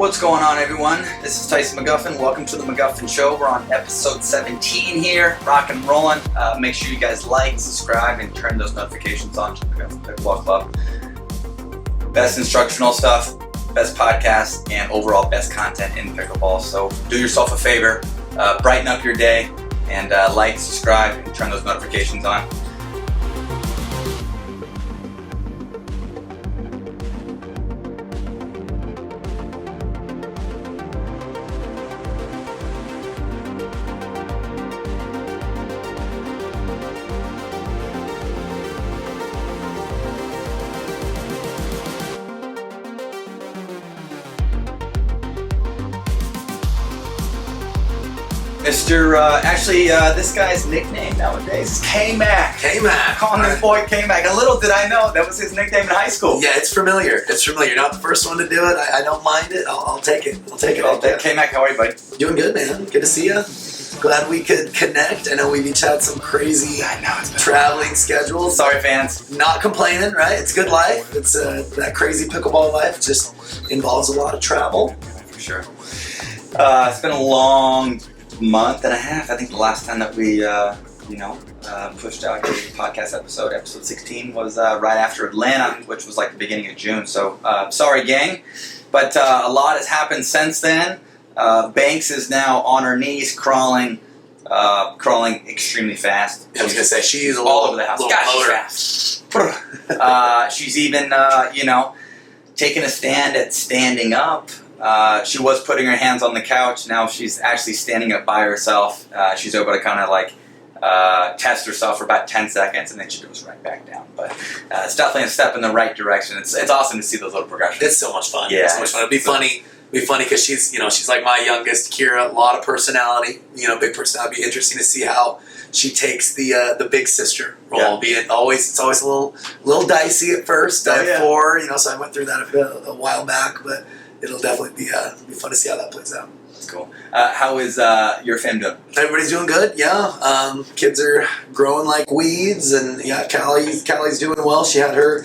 What's going on, everyone? This is Tyson McGuffin. Welcome to the McGuffin Show. We're on episode 17 here, rocking and rolling. Make sure you guys like, subscribe, and turn those notifications on to the McGuffin Pickleball Club. Best instructional stuff, best podcast, and overall best content in pickleball. So do yourself a favor, brighten up your day, and like, subscribe, and turn those notifications on. This guy's nickname nowadays is K-Mac. K-Mac. Calling his boy K-Mac. And little did I know that was his nickname in high school. Yeah, it's familiar. You're not the first one to do it. I don't mind it. I'll take it. K-Mac, how are you, buddy? Doing good, man. Good to see you. Glad we could connect. I know we've each had some crazy traveling schedules. Sorry, fans. Not complaining, right? It's good life. It's that crazy pickleball life. Just involves a lot of travel. For sure. It's been a long month and a half. I think the last time that we pushed out a podcast episode 16 was right after Atlanta, which was like the beginning of June. So sorry, gang, but a lot has happened since then. Banks is now on her knees, crawling extremely fast. I was gonna say she's all over the house. She's fast. She's even taking a stand at standing up. She was putting her hands on the couch. Now she's actually standing up by herself. She's able to kind of test herself for about 10 seconds, and then she goes right back down. But it's definitely a step in the right direction. It's awesome to see those little progressions. It's so much fun. Yeah, it's so much fun. It'd be funny. Because she's like my youngest, Kira. A lot of personality. Big personality. It'd be interesting to see how she takes the big sister role. Yeah. It's always a little dicey at first. I have 4. So I went through that a while back, but it'll definitely be fun to see how that plays out. Cool. How is your fam doing? Everybody's doing good, yeah. Kids are growing like weeds, and yeah, Callie's doing well. She had her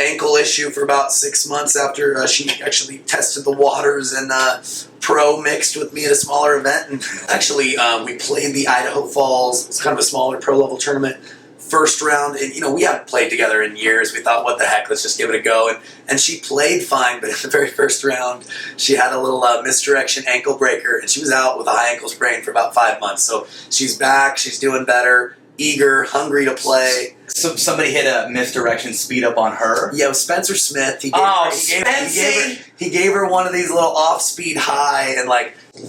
ankle issue for about 6 months after she actually tested the waters and pro mixed with me at a smaller event. And actually, we played the Idaho Falls. It's kind of a smaller pro level tournament. First round, and we haven't played together in years. We thought, what the heck, let's just give it a go. And she played fine, but in the very first round, she had a little misdirection ankle breaker, and she was out with a high ankle sprain for about 5 months. So she's back, she's doing better, eager, hungry to play. So somebody hit a misdirection speed up on her? Yeah, it was Spencer Smith. He gave her one of these little off-speed high and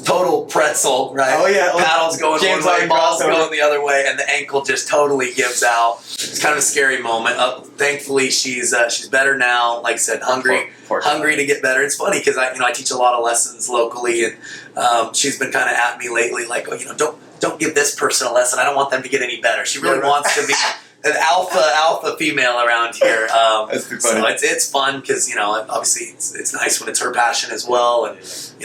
total pretzel, right? Oh yeah, paddles going one way, balls going the other way, and the ankle just totally gives out. It's kind of a scary moment. Thankfully, she's better now. Like I said, hungry to get better. It's funny because I teach a lot of lessons locally, and she's been kind of at me lately, don't give this person a lesson. I don't want them to get any better. She really wants to be an alpha female around here. That's too funny. So it's fun because obviously it's nice when it's her passion as well, and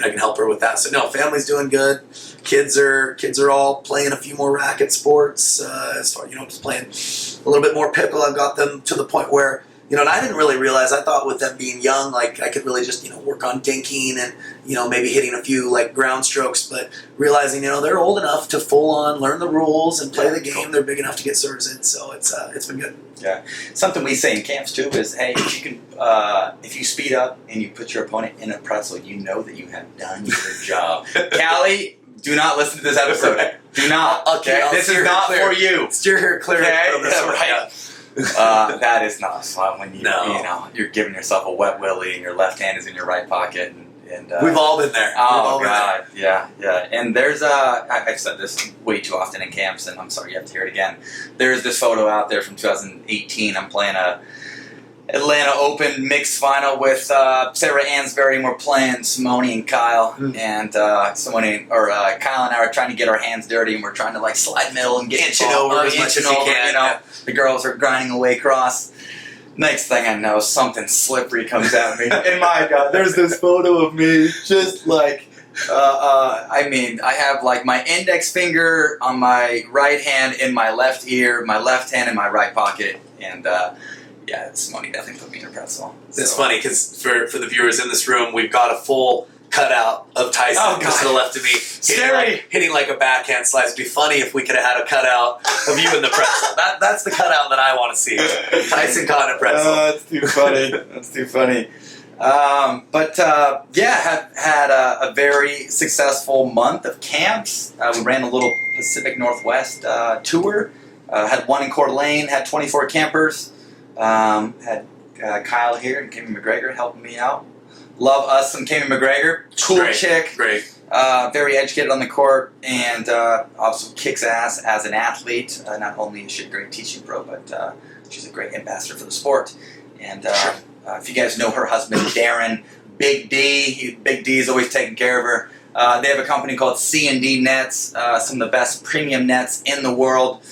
I can help her with that. So no, family's doing good. Kids are all playing a few more racket sports. As far just playing a little bit more pickle. I've got them to the point where and I didn't really realize. I thought with them being young, I could really just work on dinking and maybe hitting a few ground strokes. But realizing they're old enough to full on learn the rules and play the game. Cool. They're big enough to get serves in, so it's been good. Yeah, something we say in camps too is, hey, if you can, if you speed up and you put your opponent in a pretzel, that you have done your job. Callie, do not listen to this episode. Do not. Okay, this is not for you. Steer her clear. Okay, from this one. Right. That is not fun when you're giving yourself a wet willy and your left hand is in your right pocket. And we've all been there. Oh God, yeah. And there's I've said this way too often in camps, and I'm sorry you have to hear it again. There's this photo out there from 2018. I'm playing a Atlanta Open mixed final with Sarah Ansberry, and we're playing Simone and Kyle. And Kyle and I are trying to get our hands dirty, and we're trying to slide middle and get inching over as much as you can. Yeah. The girls are grinding away across. Next thing I know, something slippery comes at me. And my God, there's this photo of me just I have my index finger on my right hand in my left ear, my left hand in my right pocket, and Yeah, Simone definitely put me in a pretzel. It's funny because for the viewers in this room, we've got a full cutout of Tyson just to the left of me, hitting like a backhand slice. It'd be funny if we could have had a cutout of you in the pretzel. That's the cutout that I want to see. Tyson caught in a pretzel. Oh, that's too funny. That's too funny. Had a very successful month of camps. We ran a little Pacific Northwest tour. Had one in Coeur d'Alene, had 24 campers. Had Kyle here and Kimmy McGregor helping me out. Love us some Kimmy McGregor. Cool chick. Great. Very educated on the court and also kicks ass as an athlete. Not only is she a great teaching pro, but she's a great ambassador for the sport. And if you guys know her husband, Darren, Big D, Big D is always taking care of her. They have a company called C&D Nets, some of the best premium nets in the world.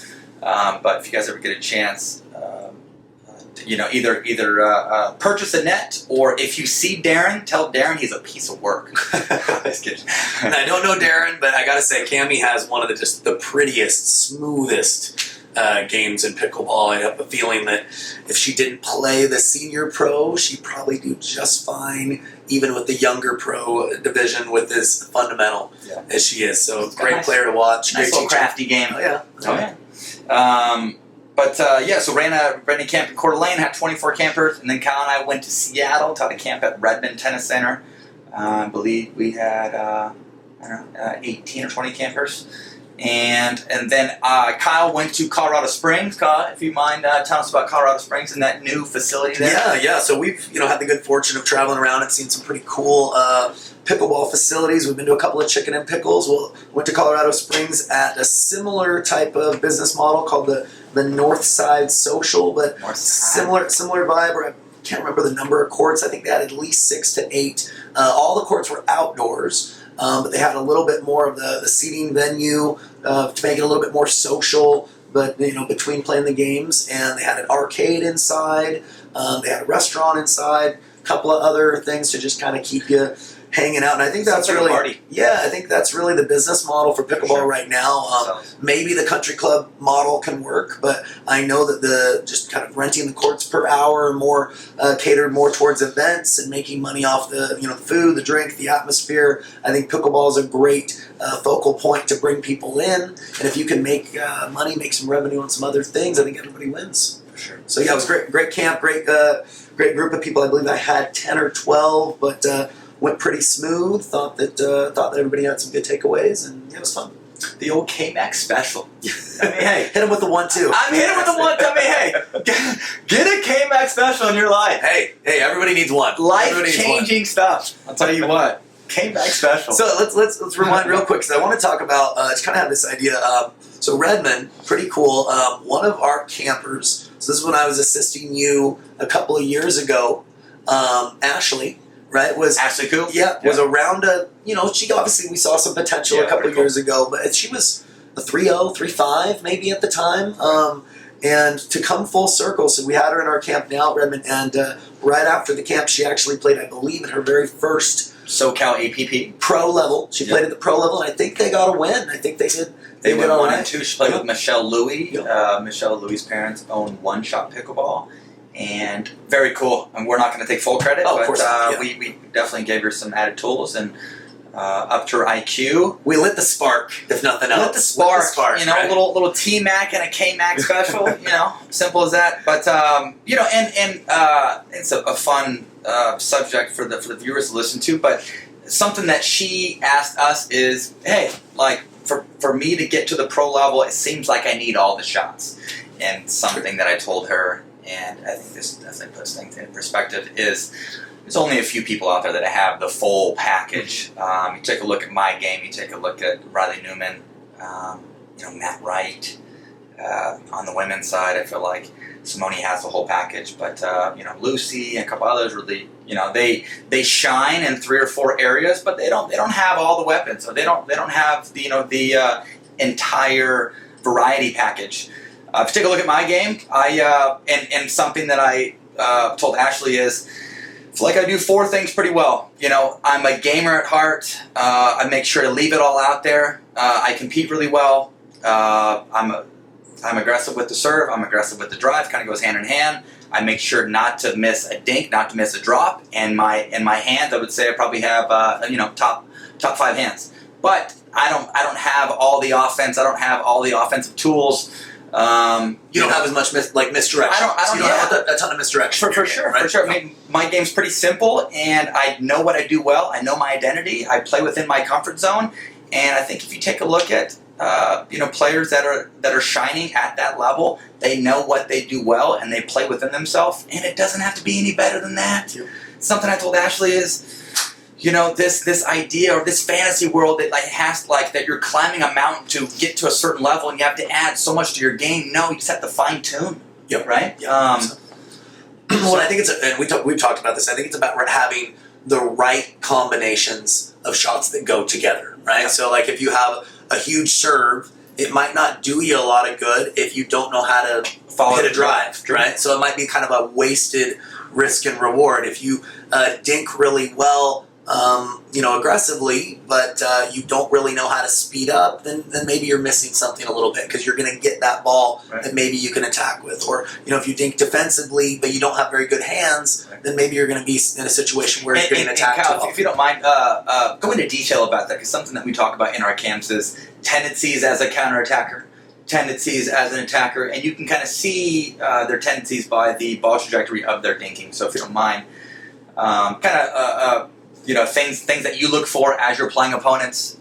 But if you guys ever get a chance, either purchase a net, or if you see Darren, tell Darren he's a piece of work. Just kidding. And I don't know Darren, but I gotta say, Cammie has one of the prettiest, smoothest games in pickleball. I have a feeling that if she didn't play the senior pro, she'd probably do just fine, even with the younger pro division, with as fundamental as she is. So great player to watch. Nice little crafty game. Oh yeah. So ran a camp in Coeur d'Alene, had 24 campers, and then Kyle and I went to Seattle, taught a camp at Redmond Tennis Center. I believe we had 18 or 20 campers. And then Kyle went to Colorado Springs. Kyle, if you mind telling us about Colorado Springs and that new facility there. Yeah. So we've had the good fortune of traveling around and seeing some pretty cool pickleball facilities. We've been to a couple of Chicken and Pickles. We went to Colorado Springs at a similar type of business model called the North Side Social, but similar vibe. I can't remember the number of courts. I think they had at least 6 to 8. All the courts were outdoors. But they had a little bit more of the seating venue to make it a little bit more social, but between playing the games. And they had an arcade inside. They had a restaurant inside. A couple of other things to just kind of keep you hanging out. And I think that's really I think that's really the business model for pickleball right now. Maybe the country club model can work, but I know that the just kind of renting the courts per hour more catered more towards events and making money off the food, the drink, the atmosphere. I think pickleball is a great focal point to bring people in, and if you can make money, make some revenue on some other things, I think everybody wins. For sure. So yeah, it was great camp, great group of people. I believe I had 10 or 12, but went pretty smooth. Thought that everybody had some good takeaways, and it was fun. The old K-Max special. I mean, hey, hit him with the 1-2. I'm hitting with the 1. I mean, hey, get a K-Max special in your life. Hey, everybody needs one. Life-changing stuff. I'll tell you what. K-Max special. So let's rewind real quick, because I want to talk about. Just kind of have this idea. So Redmond, pretty cool. One of our campers. So this is when I was assisting you a couple of years ago. Ashley. Right, was Ashley Coop? Yeah, was around she obviously we saw some potential a couple of years ago, but she was a 3.0, 3.5 maybe at the time. And to come full circle, so we had her in our camp now at Redmond, and right after the camp, she actually played, I believe, in her very first SoCal APP pro level. She played at the pro level, and I think they got a win. I think they did. They went 1 and 2. She played with Michelle Louis. Michelle Louis' parents own One Shot Pickleball. And very cool. And we're not going to take full credit, but we definitely gave her some added tools and upped her IQ. We lit the spark, if nothing else. Lit the spark, right? Little T-Mac and a K-Mac special, simple as that. But it's a fun subject for the viewers to listen to. But something that she asked us is, hey, like for me to get to the pro level, it seems like I need all the shots. And something that I told her, and I think this definitely puts things in perspective, is there's only a few people out there that have the full package. You take a look at my game, you take a look at Riley Newman, Matt Wright. On the women's side, I feel like Simone has the whole package, but Lucy and a couple others really, they shine in 3 or 4 areas, but they don't have all the weapons, or they don't have the entire variety package. If you take a look at my game, and something that I told Ashley is, I feel like I do 4 things pretty well. I'm a gamer at heart. I make sure to leave it all out there. I compete really well. I'm aggressive with the serve. I'm aggressive with the drive. Kind of goes hand in hand. I make sure not to miss a dink, not to miss a drop. And my hands, I would say I probably have top 5 hands. But I don't have all the offense. I don't have all the offensive tools. You don't have as much misdirection. I don't have a ton of misdirection. For sure, right? For sure. I mean, my game's pretty simple, and I know what I do well. I know my identity. I play within my comfort zone, and I think if you take a look at players that are shining at that level, they know what they do well, and they play within themselves, and it doesn't have to be any better than that. Yeah. Something I told Ashley is, this idea or this fantasy world that that you're climbing a mountain to get to a certain level and you have to add so much to your game. No, you just have to fine tune. Yep. Right. Yep. Well, I think and we've talked about this. I think it's about having the right combinations of shots that go together. Right. Yep. So if you have a huge serve, it might not do you a lot of good if you don't know how to hit a drive. Right. So it might be kind of a wasted risk and reward if you dink really well. Aggressively, but you don't really know how to speed up, then maybe you're missing something a little bit because you're going to get that ball that maybe you can attack with. Or, if you dink defensively, but you don't have very good hands, then maybe you're going to be in a situation where you're getting attacked. And Kyle, if you don't mind, go into detail about that, because something that we talk about in our camps is tendencies as a counterattacker, tendencies as an attacker, and you can kind of see their tendencies by the ball trajectory of their dinking. So if you don't mind, things that you look for as you're playing opponents,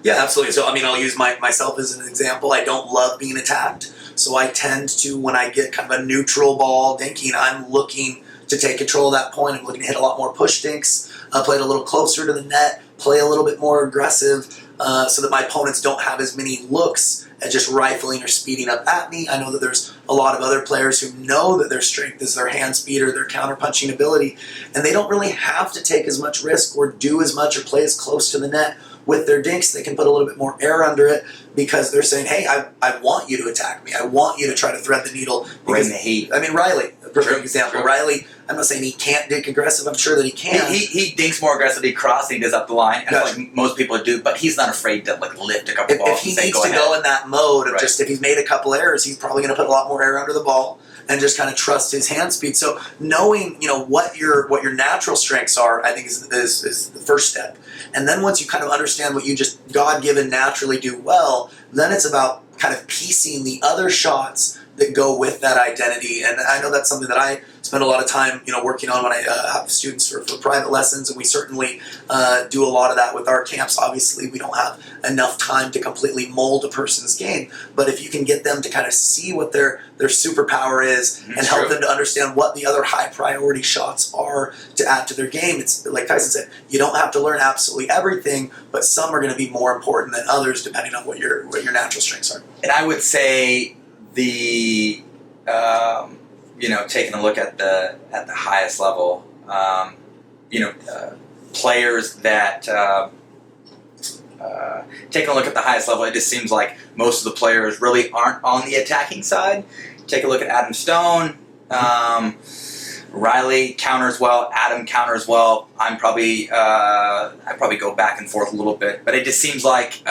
Yeah, absolutely. So, I'll use myself as an example. I don't love being attacked. So I tend to, when I get kind of a neutral ball dinking, I'm looking to take control of that point. I'm looking to hit a lot more push dinks, play it a little closer to the net, play a little bit more aggressive so that my opponents don't have as many looks at just rifling or speeding up at me. I know that there's a lot of other players who know that their strength is their hand speed or their counter-punching ability, and they don't really have to take as much risk or do as much or play as close to the net with their dinks. They can put a little bit more air under it because they're saying, hey, I want you to attack me. I want you to try to thread the needle. Bring the heat. Riley, a perfect example. True. Riley, I'm not saying he can't dink aggressive. I'm sure that he can. He dinks more aggressively crossing, does up the line, and gotcha. Like most people do, but he's not afraid to lift a couple balls. If he needs to go in that mode of just if he's made a couple errors, he's probably going to put a lot more air under the ball and just kind of trust his hand speed. So knowing what your natural strengths are, I think is the first step. And then once you kind of understand what you just God-given naturally do well, then it's about kind of piecing the other shots that go with that identity. And I know that's something that I spend a lot of time, working on when I have students for private lessons, and we certainly do a lot of that with our camps. Obviously, we don't have enough time to completely mold a person's game, but if you can get them to kind of see what their superpower is and help them to understand what the other high priority shots are to add to their game, it's like Tyson said, you don't have to learn absolutely everything, but some are going to be more important than others depending on what your natural strengths are. And I would say taking a look at the highest level, players that taking a look at the highest level, it just seems like most of the players really aren't on the attacking side. Take a look at Adam Stone. Riley counters well. Adam counters well. I probably go back and forth a little bit, but it just seems like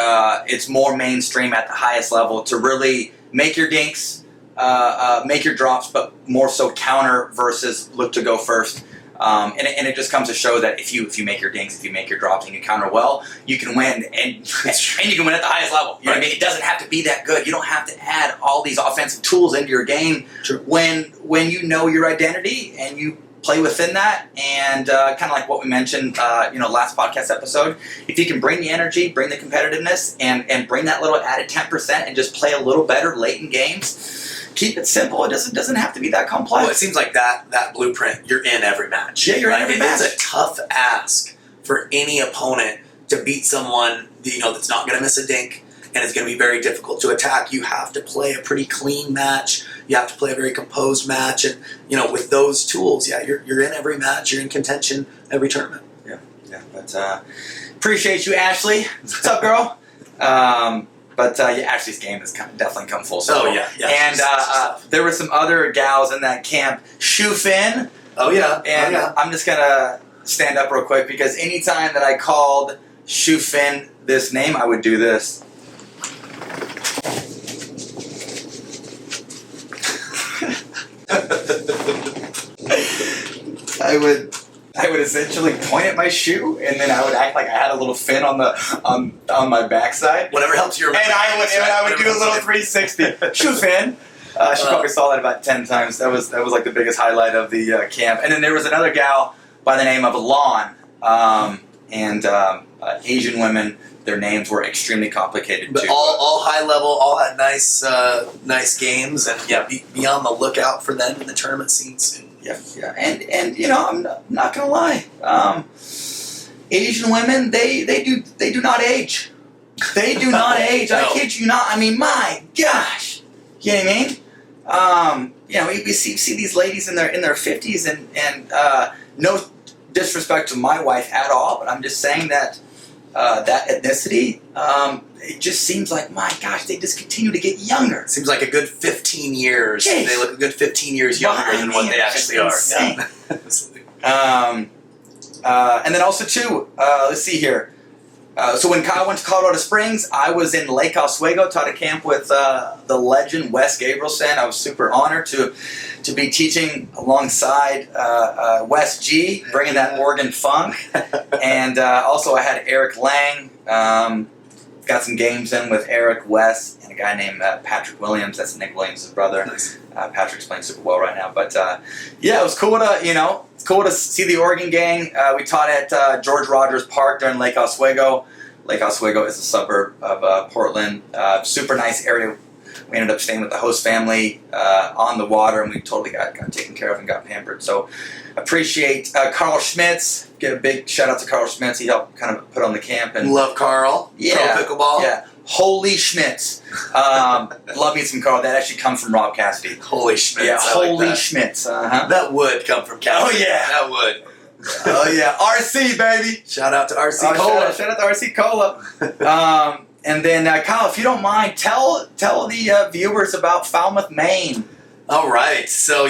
it's more mainstream at the highest level to really make your dinks, make your drops, but more so counter versus look to go first. And it just comes to show that if you make your dinks, if you make your drops, and you counter well, you can win, and you can win at the highest level. You know what I mean? It doesn't have to be that good. You don't have to add all these offensive tools into your game. True. When you know your identity and you play within that, and kind of like what we mentioned, last podcast episode. If you can bring the energy, bring the competitiveness, and bring that little added 10%, and just play a little better late in games. Keep it simple. It doesn't have to be that complex. Well, it seems like that blueprint, you're in every match. Yeah, you're in every match. It is a tough ask for any opponent to beat someone that's not going to miss a dink, and it's going to be very difficult to attack. You have to play a pretty clean match. You have to play a very composed match, and with those tools, you're in every match. You're in contention every tournament. Yeah. But appreciate you, Ashley. What's up, girl? But Ashley's game has definitely come full circle. Oh, yeah. And there were some other gals in that camp. Shufin. Oh, yeah. And I'm just going to stand up real quick, because anytime that I called Shufin this name, I would do this. I would essentially point at my shoe, and then I would act like I had a little fin on my backside. Whatever helps you remember. And I would do a little 360 shoe fin. She probably saw that about 10 times. That was like the biggest highlight of the camp. And then there was another gal by the name of Lon, and Asian women. Their names were extremely complicated but too. All high level, all had nice games, and be on the lookout for them in the tournament scene soon. Yeah. And I'm not gonna lie. Asian women, they do not age. They do not age. No. I kid you not. I mean, my gosh. You know what I mean? We see these ladies in their 50s, and no disrespect to my wife at all, but I'm just saying that that ethnicity, it just seems like, my gosh, they just continue to get younger. It seems like a good 15 years. Jeez. They look a good 15 years younger than what they actually are. Insane. Yeah. And then also too, let's see here. So when Kyle went to Colorado Springs, I was in Lake Oswego, taught a camp with the legend Wes Gabrielson. I was super honored to be teaching alongside Wes G, bringing that Oregon funk. And also I had Eric Lang. Got some games in with Eric, Wes, and a guy named Patrick Williams. That's Nick Williams' brother. Nice. Patrick's playing super well right now. But it was cool to see the Oregon gang. We taught at George Rogers Park during Lake Oswego. Lake Oswego is a suburb of Portland. Super nice area. We ended up staying with the host family on the water, and we totally got taken care of and got pampered. So appreciate Carl Schmitz. Give a big shout out to Carl Schmitz. He helped kind of put on the camp. And love Carl. Yeah. Pro Pickleball. Yeah. Holy Schmitz. Love me some Carl. That actually comes from Rob Cassidy. Holy Schmitz. Yeah, Holy Schmitz. That would come from Cassidy. Oh, yeah. That would. Oh, yeah. RC, baby. Shout out to RC Cola. Shout out to RC Cola. And then, Kyle, if you don't mind, tell the viewers about Falmouth, Maine. All right. So,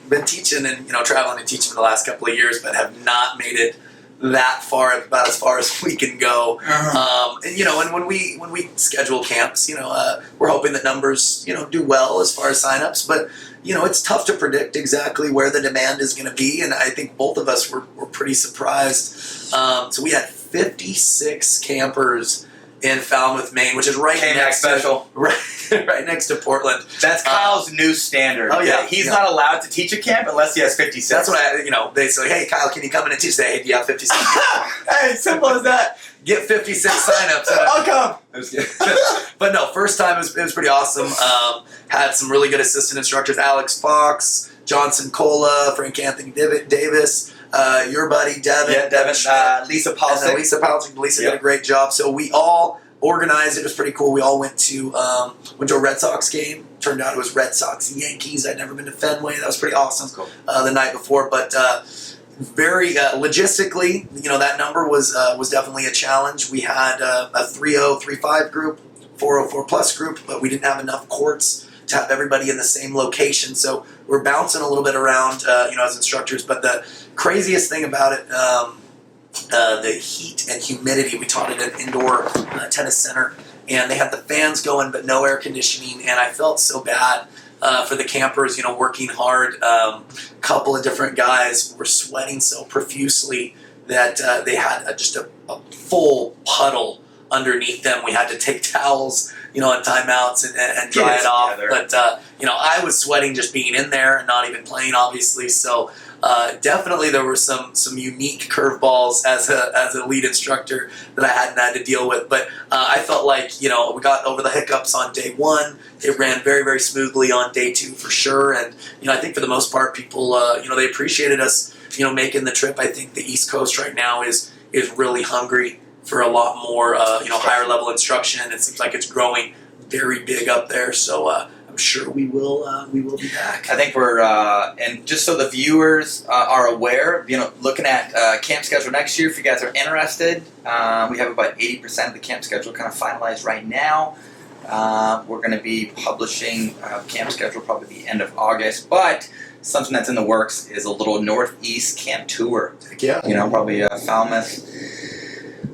been teaching and, traveling and teaching for the last couple of years, but have not made it that far, about as far as we can go. And when we schedule camps, we're hoping that numbers, do well as far as signups, but it's tough to predict exactly where the demand is going to be, and I think both of us were pretty surprised. So we had 56 campers in Falmouth, Maine, which is right next to Portland. That's Kyle's new standard. Oh yeah, he's not allowed to teach a camp unless he has 56. That's what they say. Hey, Kyle, can you come in and teach? Hey, do you have 56? Hey, simple as that. Get 56 signups. I'll come. But no, first time it was pretty awesome. Had some really good assistant instructors: Alex Fox, Johnson Cola, Frank Anthony Davis. Your buddy Devin. Yeah, Devin. Lisa Palcic. Lisa did a great job. So we all organized. It was pretty cool. We all went to a Red Sox game. Turned out it was Red Sox Yankees. I'd never been to Fenway. That was pretty awesome. Cool. The night before, but very logistically, that number was definitely a challenge. We had a 3-0, 3-5 group, 404 plus group, but we didn't have enough courts to have everybody in the same location. So we're bouncing a little bit around, as instructors. But the craziest thing about it, the heat and humidity. We taught at an indoor tennis center, and they had the fans going but no air conditioning, and I felt so bad for the campers, working hard. Couple of different guys were sweating so profusely that they had just a full puddle underneath them. We had to take towels, on timeouts and dry it off. But, I was sweating just being in there and not even playing, obviously. So definitely there were some unique curveballs as a lead instructor that I hadn't had to deal with. But I felt like, we got over the hiccups on day one. It ran very, very smoothly on day two for sure. And, I think for the most part, people, they appreciated us, making the trip. I think the East Coast right now is really hungry for a lot more, higher level instruction. It seems like it's growing very big up there. So I'm sure we will be back. I think we're, and just so the viewers are aware, looking at camp schedule next year, if you guys are interested, we have about 80% of the camp schedule kind of finalized right now. We're going to be publishing camp schedule probably the end of August, but something that's in the works is a little Northeast camp tour. Heck yeah. Probably Falmouth,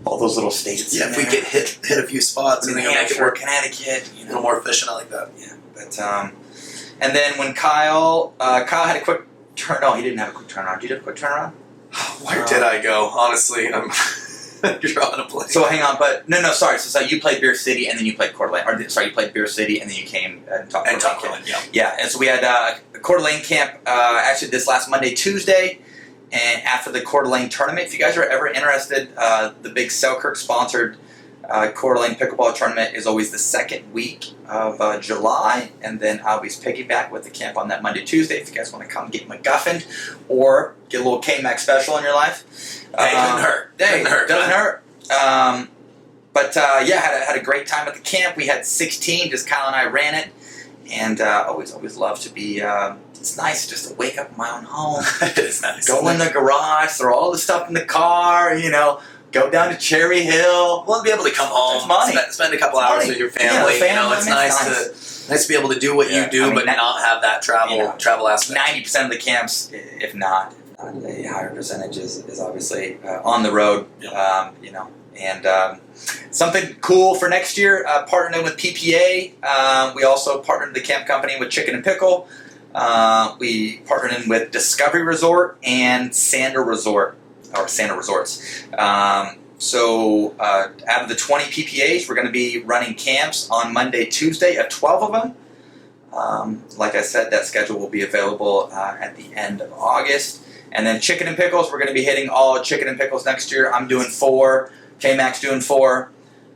all those little states. Yeah, if we get hit a few spots, New and make it Hampshire, work Connecticut, a little more efficient. I like that. Yeah, but and then when Kyle had a quick No, he didn't have a quick turnaround. Did you have a quick turnaround? Where did I go? Honestly, I'm drawing a blank. So hang on, but no, sorry. So you played Beer City and then you played Coeur d'Alene. Or sorry, you played Beer City and then you came and talked Coeur d'Alene. Yeah. And so we had a Coeur d'Alene camp actually this last Monday, Tuesday, and after the Coeur d'Alene tournament. If you guys are ever interested, the big Selkirk sponsored Coeur d'Alene pickleball tournament is always the second week of July, and then I'll be piggyback with the camp on that Monday, Tuesday. If you guys want to come get McGuffin or get a little K-Mac special in your life. Hey, doesn't hurt. Doesn't hurt. But had a great time at the camp. We had 16. Just Kyle and I ran it, and always love to be. It's nice just to wake up in my own home. It is nice. Go in the garage, throw all the stuff in the car. Go down to Cherry Hill. Well, be able to come home, spend a couple hours with your family. It's nice to be able to do what you do, but not have that travel aspect. 90% of the camps, if not a higher percentage, is obviously on the road. And something cool for next year, partnering with PPA. We also partnered the camp company with Chicken and Pickle. We partnered in with Discovery Resort and Sandra Resorts. So out of the 20 PPAs, we're going to be running camps on Monday, Tuesday, at 12 of them. Like I said, that schedule will be available at the end of August. And then Chicken and Pickles, we're going to be hitting all Chicken and Pickles next year. I'm doing 4. K-Mac's doing 4.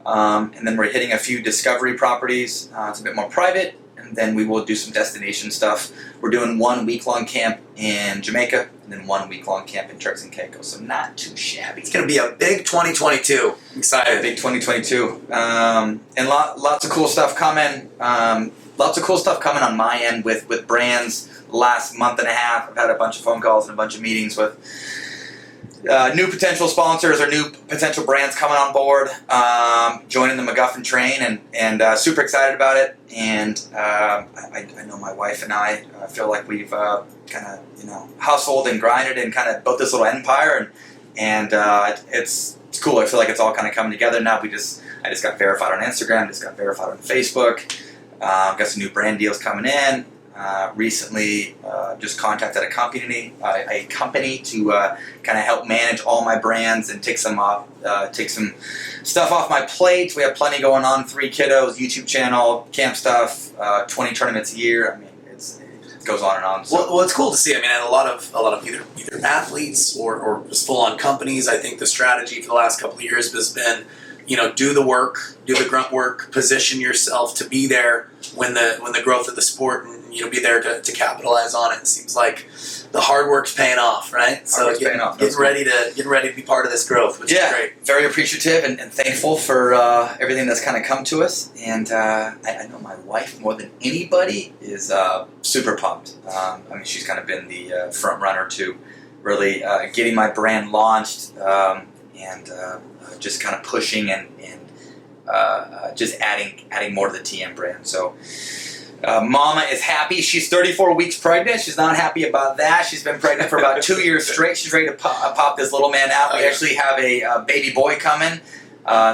And then we're hitting a few Discovery properties. It's a bit more private. And then we will do some destination stuff. We're doing 1 week-long camp in Jamaica, and then 1 week-long camp in Turks and Caicos. So not too shabby. It's going to be a big 2022. I'm excited. Big 2022. And lots of cool stuff coming. Lots of cool stuff coming on my end with brands. Last month and a half, I've had a bunch of phone calls and a bunch of meetings with new potential sponsors or new potential brands coming on board, joining the McGuffin train, and super excited about it. And I know my wife and I feel like we've kind of hustled and grinded and kind of built this little empire, and it's cool. I feel like it's all kind of coming together now. I just got verified on Instagram, just got verified on Facebook. Got some new brand deals coming in. Recently just contacted a company to kind of help manage all my brands and take some stuff off my plate. We have plenty going on. 3 kiddos, YouTube channel, camp stuff, 20 tournaments a year. I mean, it goes on and on. So. Well, it's cool to see. I mean, a lot of either athletes or just full on companies. I think the strategy for the last couple of years has been, do the work, do the grunt work, position yourself to be there when the growth of the sport, and be there to capitalize on it. It seems like the hard work's paying off, right? So getting ready to be part of this growth, which is great. Very appreciative and thankful for everything that's kind of come to us. And I know my wife more than anybody is super pumped. I mean, she's kind of been the front runner to really getting my brand launched and just kind of pushing and just adding more to the TM brand. So Mama is happy. She's 34 weeks pregnant. She's not happy about that. She's been pregnant for about 2 years straight. She's ready to pop this little man out. We actually have a baby boy coming.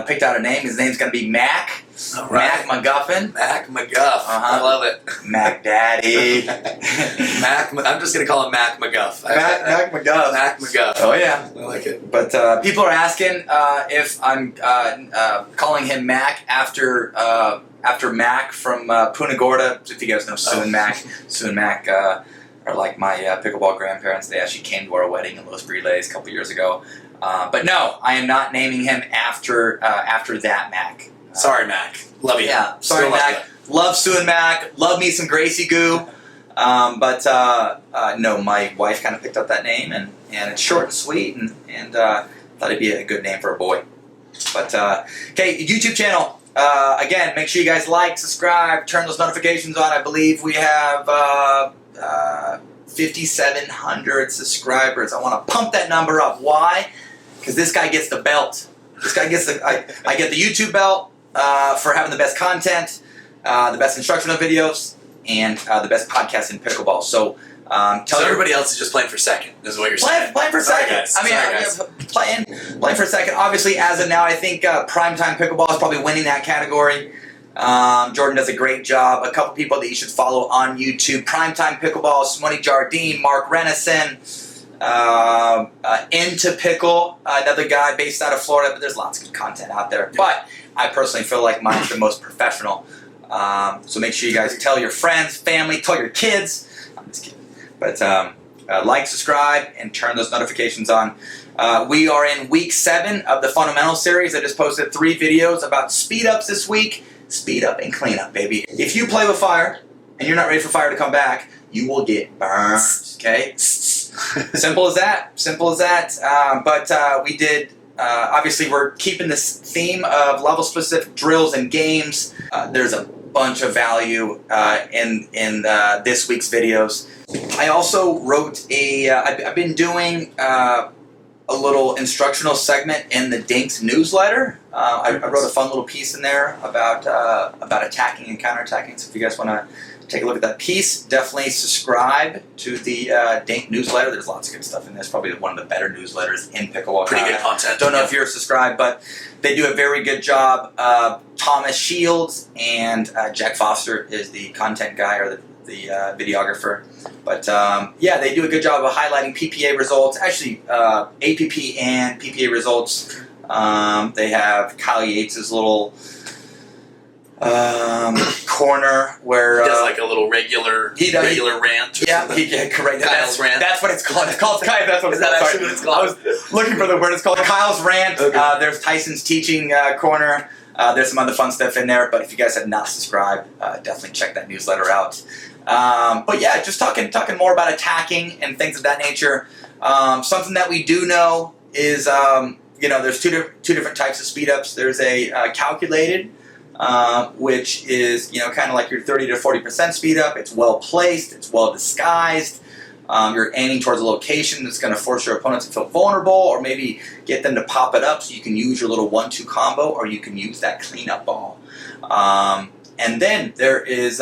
Picked out a name. His name's going to be Mac. Right. Mac McGuffin. Mac McGuff. I love it. Mac Daddy. I'm just going to call him Mac McGuff. Mac McGuff. Mac McGuff. Oh, yeah. I like it. But people are asking if I'm calling him Mac after Mac from Punta Gorda. If you guys know Sue and Mac. Sue and Mac are like my pickleball grandparents. They actually came to our wedding in Los Relays a couple years ago. But no, I am not naming him after that Mac. Sorry, Mac. Love you. Yeah, sorry, Mac. Love Sue and Mac. Love me some Gracie Goo. But no, my wife kind of picked up that name, and it's short and sweet, and thought it'd be a good name for a boy. But okay, YouTube channel. Again, make sure you guys like, subscribe, turn those notifications on. I believe we have 5,700 subscribers. I want to pump that number up. Why? Because this guy gets the belt. This guy gets I get the YouTube belt for having the best content, the best instructional videos, and the best podcast in pickleball. So everybody else is just playing for second, is what you're saying. Playing for second. Playing for second. Obviously, as of now, I think Primetime Pickleball is probably winning that category. Jordan does a great job. A couple people that you should follow on YouTube: Primetime Pickleball, Simone Jardine, Mark Renison, Into Pickle, another guy based out of Florida. But there's lots of good content out there. But I personally feel like mine's the most professional. So make sure you guys tell your friends, family, tell your kids. I'm just kidding. But like, subscribe, and turn those notifications on. We are in week 7 of the Fundamental series. I just posted 3 videos about speed ups this week. Speed up and clean up, baby. If you play with fire and you're not ready for fire to come back, you will get burned. Okay? Simple as that. Simple as that. But we did. Obviously, we're keeping this theme of level-specific drills and games. There's a bunch of value in this week's videos. I also wrote I've been doing a little instructional segment in the Dinks newsletter. I wrote a fun little piece in there about attacking and counterattacking. So if you guys want to take a look at that piece, definitely subscribe to the Dink newsletter. There's lots of good stuff in there. It's probably one of the better newsletters in pickleball. Pretty good content. Don't know if you're subscribed, but they do a very good job. Thomas Shields and Jack Foster is the content guy, or the videographer. But yeah, they do a good job of highlighting PPA results. Actually, APP and PPA results. They have Kyle Yates' little corner where he does like a little regular rant. Correct. Kyle's rant. That's what it's called. It's called Kyle. That's what it's Is that called. actually what it's called? I was looking for the word. It's called Kyle's rant. Okay. There's Tyson's teaching corner. There's some other fun stuff in there. But if you guys have not subscribed, definitely check that newsletter out. But yeah, just talking more about attacking and things of that nature. Something that we do know is, there's two different types of speed ups. There's a calculated, which is kind of like your 30 to 40% speed up. It's well placed. It's well disguised. You're aiming towards a location that's going to force your opponent to feel vulnerable, or maybe get them to pop it up so you can use your little 1-2 combo, or you can use that cleanup ball. And then there is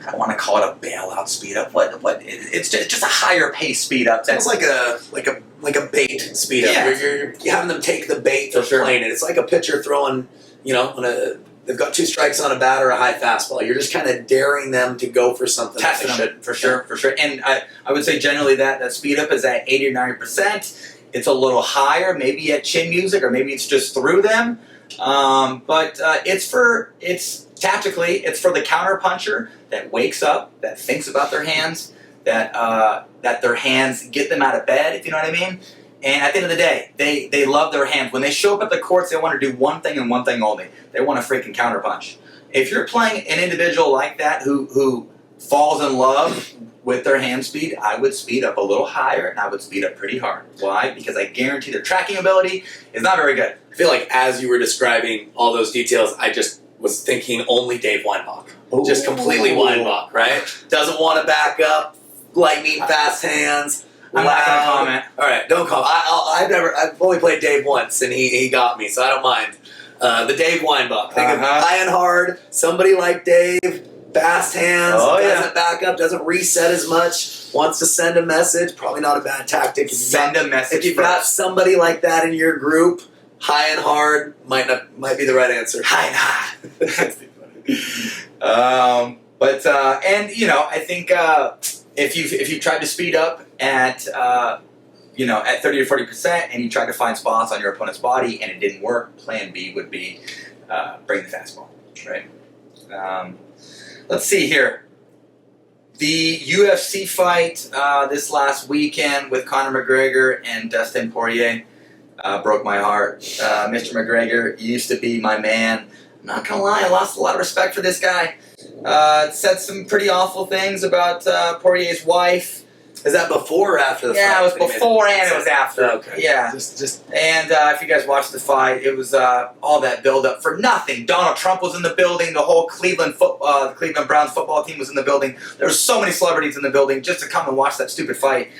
I don't want to call it a bailout speed up. It's just a higher pace speed up. It's like a bait speed up. You're having them take the bait for playing it. It's like a pitcher throwing, they've got 2 strikes on a bat or a high fastball. You're just kind of daring them to go for something. Testing them, for sure. And I would say generally that speed up is at 80 or 90%. It's a little higher, maybe at chin music, or maybe it's just through them. But it's tactically, it's for the counter puncher that wakes up, that thinks about their hands, that their hands get them out of bed, if you know what I mean. And at the end of the day, they love their hands. When they show up at the courts, they want to do one thing and one thing only. They want to freaking counter punch. If you're playing an individual like that who falls in love with their hand speed, I would speed up a little higher, and I would speed up pretty hard. Why? Because I guarantee their tracking ability is not very good. I feel like as you were describing all those details, I just was thinking only Dave Weinbach. Ooh. Just completely Weinbach, right? Doesn't want to back up, lightning fast hands. I'm not going to comment. All right, don't comment. I've only played Dave once, and he got me, so I don't mind. The Dave Weinbach. Think of high and hard, somebody like Dave, fast hands, doesn't back up, doesn't reset as much, wants to send a message. Probably not a bad tactic. Send a message. If you've got somebody like that in your group, high and hard might be the right answer. High and hard. I think if you tried to speed up at 30 to 40%, and you tried to find spots on your opponent's body and it didn't work, plan B would be bring the fastball, right? Let's see here. The UFC fight this last weekend with Conor McGregor and Dustin Poirier broke my heart. Mr. McGregor used to be my man. I'm not gonna lie, I lost a lot of respect for this guy. Said some pretty awful things about Poirier's wife. Is that before or after the fight? Yeah, it was before and it was after. Okay. Yeah. And if you guys watched the fight, it was all that build-up for nothing. Donald Trump was in the building. The whole Cleveland Browns football team was in the building. There were so many celebrities in the building just to come and watch that stupid fight.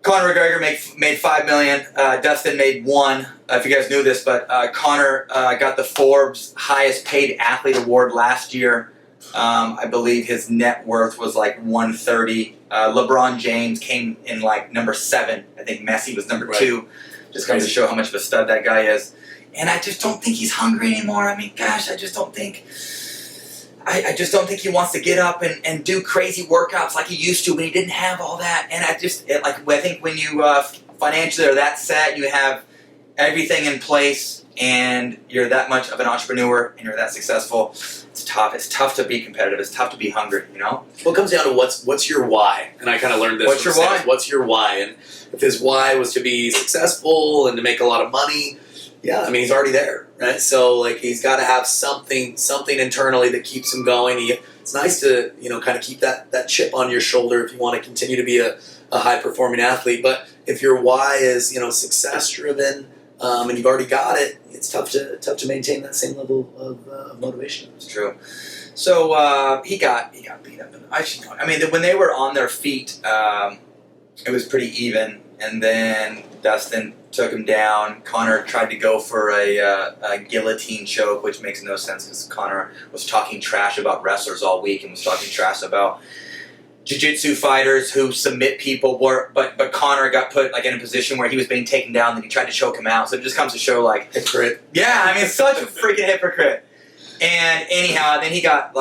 Conor McGregor made $5 million. Dustin made $1 million. If you guys knew this, but Conor got the Forbes highest paid athlete award last year. I believe his net worth was like $130. LeBron James came in like number 7. I think Messi was number 2. Just comes to show how much of a stud that guy is. And I just don't think he's hungry anymore. I mean, gosh, I just don't think he wants to get up and do crazy workouts like he used to when he didn't have all that. And I think when you financially are that set, you have everything in place, and you're that much of an entrepreneur, and you're that successful, it's tough. It's tough to be competitive. It's tough to be hungry, you know? Well, it comes down to what's your why. And I kind of learned this. What's your why? What's your why? And if his why was to be successful and to make a lot of money, yeah, I mean, he's already there, right? So, like, he's got to have something internally that keeps him going. It's nice to, kind of keep that chip on your shoulder if you want to continue to be a high-performing athlete. But if your why is, success-driven, and you've already got it, it's tough to maintain that same level of motivation. It's true. So he got beat up. I mean, when they were on their feet, it was pretty even. And then Dustin took him down. Connor tried to go for a guillotine choke, which makes no sense because Connor was talking trash about wrestlers all week and was talking trash about jiu-jitsu fighters who submit people. But Connor got put in a position where he was being taken down, and he tried to choke him out. So it just comes to show hypocrite. Yeah, I mean, such a freaking hypocrite. And anyhow, then he got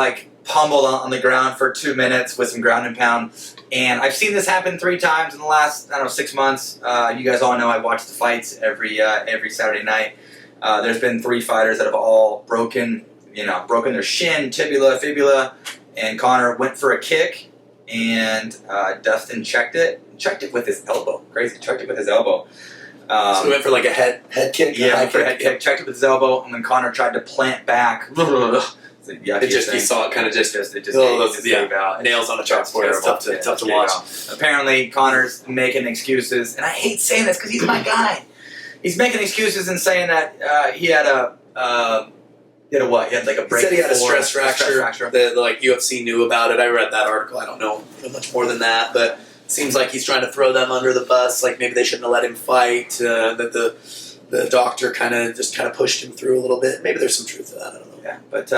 pummeled on the ground for 2 minutes with some ground and pound. And I've seen this happen 3 times in the last 6 months. You guys all know I watch the fights every Saturday night. There's been 3 fighters that have all broken their shin, tibia, fibula, and Connor went for a kick, and Dustin checked it with his elbow. Crazy, checked it with his elbow. So he went for a head kick. Yeah, for a head kick. Checked it with his elbow, and then Connor tried to plant back. You saw it kind of just gave out. Nails on a chalkboard. It's tough to watch. Apparently, Connor's making excuses, and I hate saying this because he's my guy. He's making excuses and saying that he had a what? He had a break. He said he had a stress fracture. The UFC knew about it. I read that article. I don't know much more than that, but it seems like he's trying to throw them under the bus. Maybe they shouldn't have let him fight. That the doctor kind of pushed him through a little bit. Maybe there's some truth to that. I don't know. Yeah, but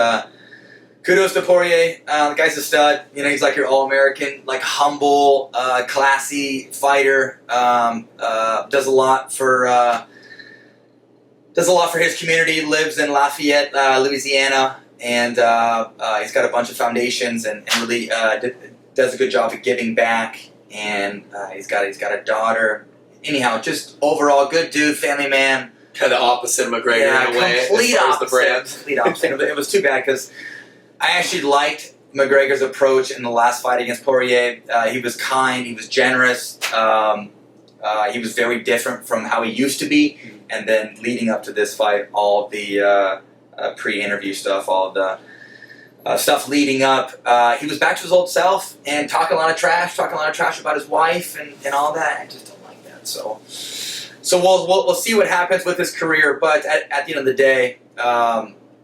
kudos to Poirier. The guy's a stud. He's your all-American, humble, classy fighter. Does a lot for his community. Lives in Lafayette, Louisiana, and he's got a bunch of foundations and really does a good job of giving back. And he's got a daughter. Anyhow, just overall good dude, family man. Kind of opposite of McGregor in a way. Complete opposite. The brand. Complete opposite. It was too bad because I actually liked McGregor's approach in the last fight against Poirier. He was kind. He was generous. He was very different from how he used to be. And then leading up to this fight, all the pre-interview stuff, all the stuff leading up, he was back to his old self and talking a lot of trash about his wife and all that. I just don't like that. So we'll see what happens with his career. But at the end of the day,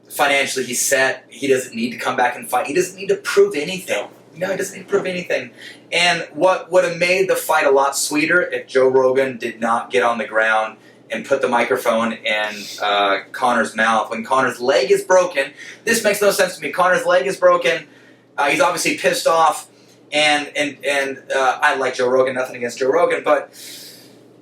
financially he's set. He doesn't need to come back and fight. He doesn't need to prove anything. No, he doesn't need to prove anything. And what would have made the fight a lot sweeter if Joe Rogan did not get on the ground and put the microphone in Connor's mouth. When Connor's leg is broken, this makes no sense to me. Connor's leg is broken. He's obviously pissed off. And I like Joe Rogan, nothing against Joe Rogan, but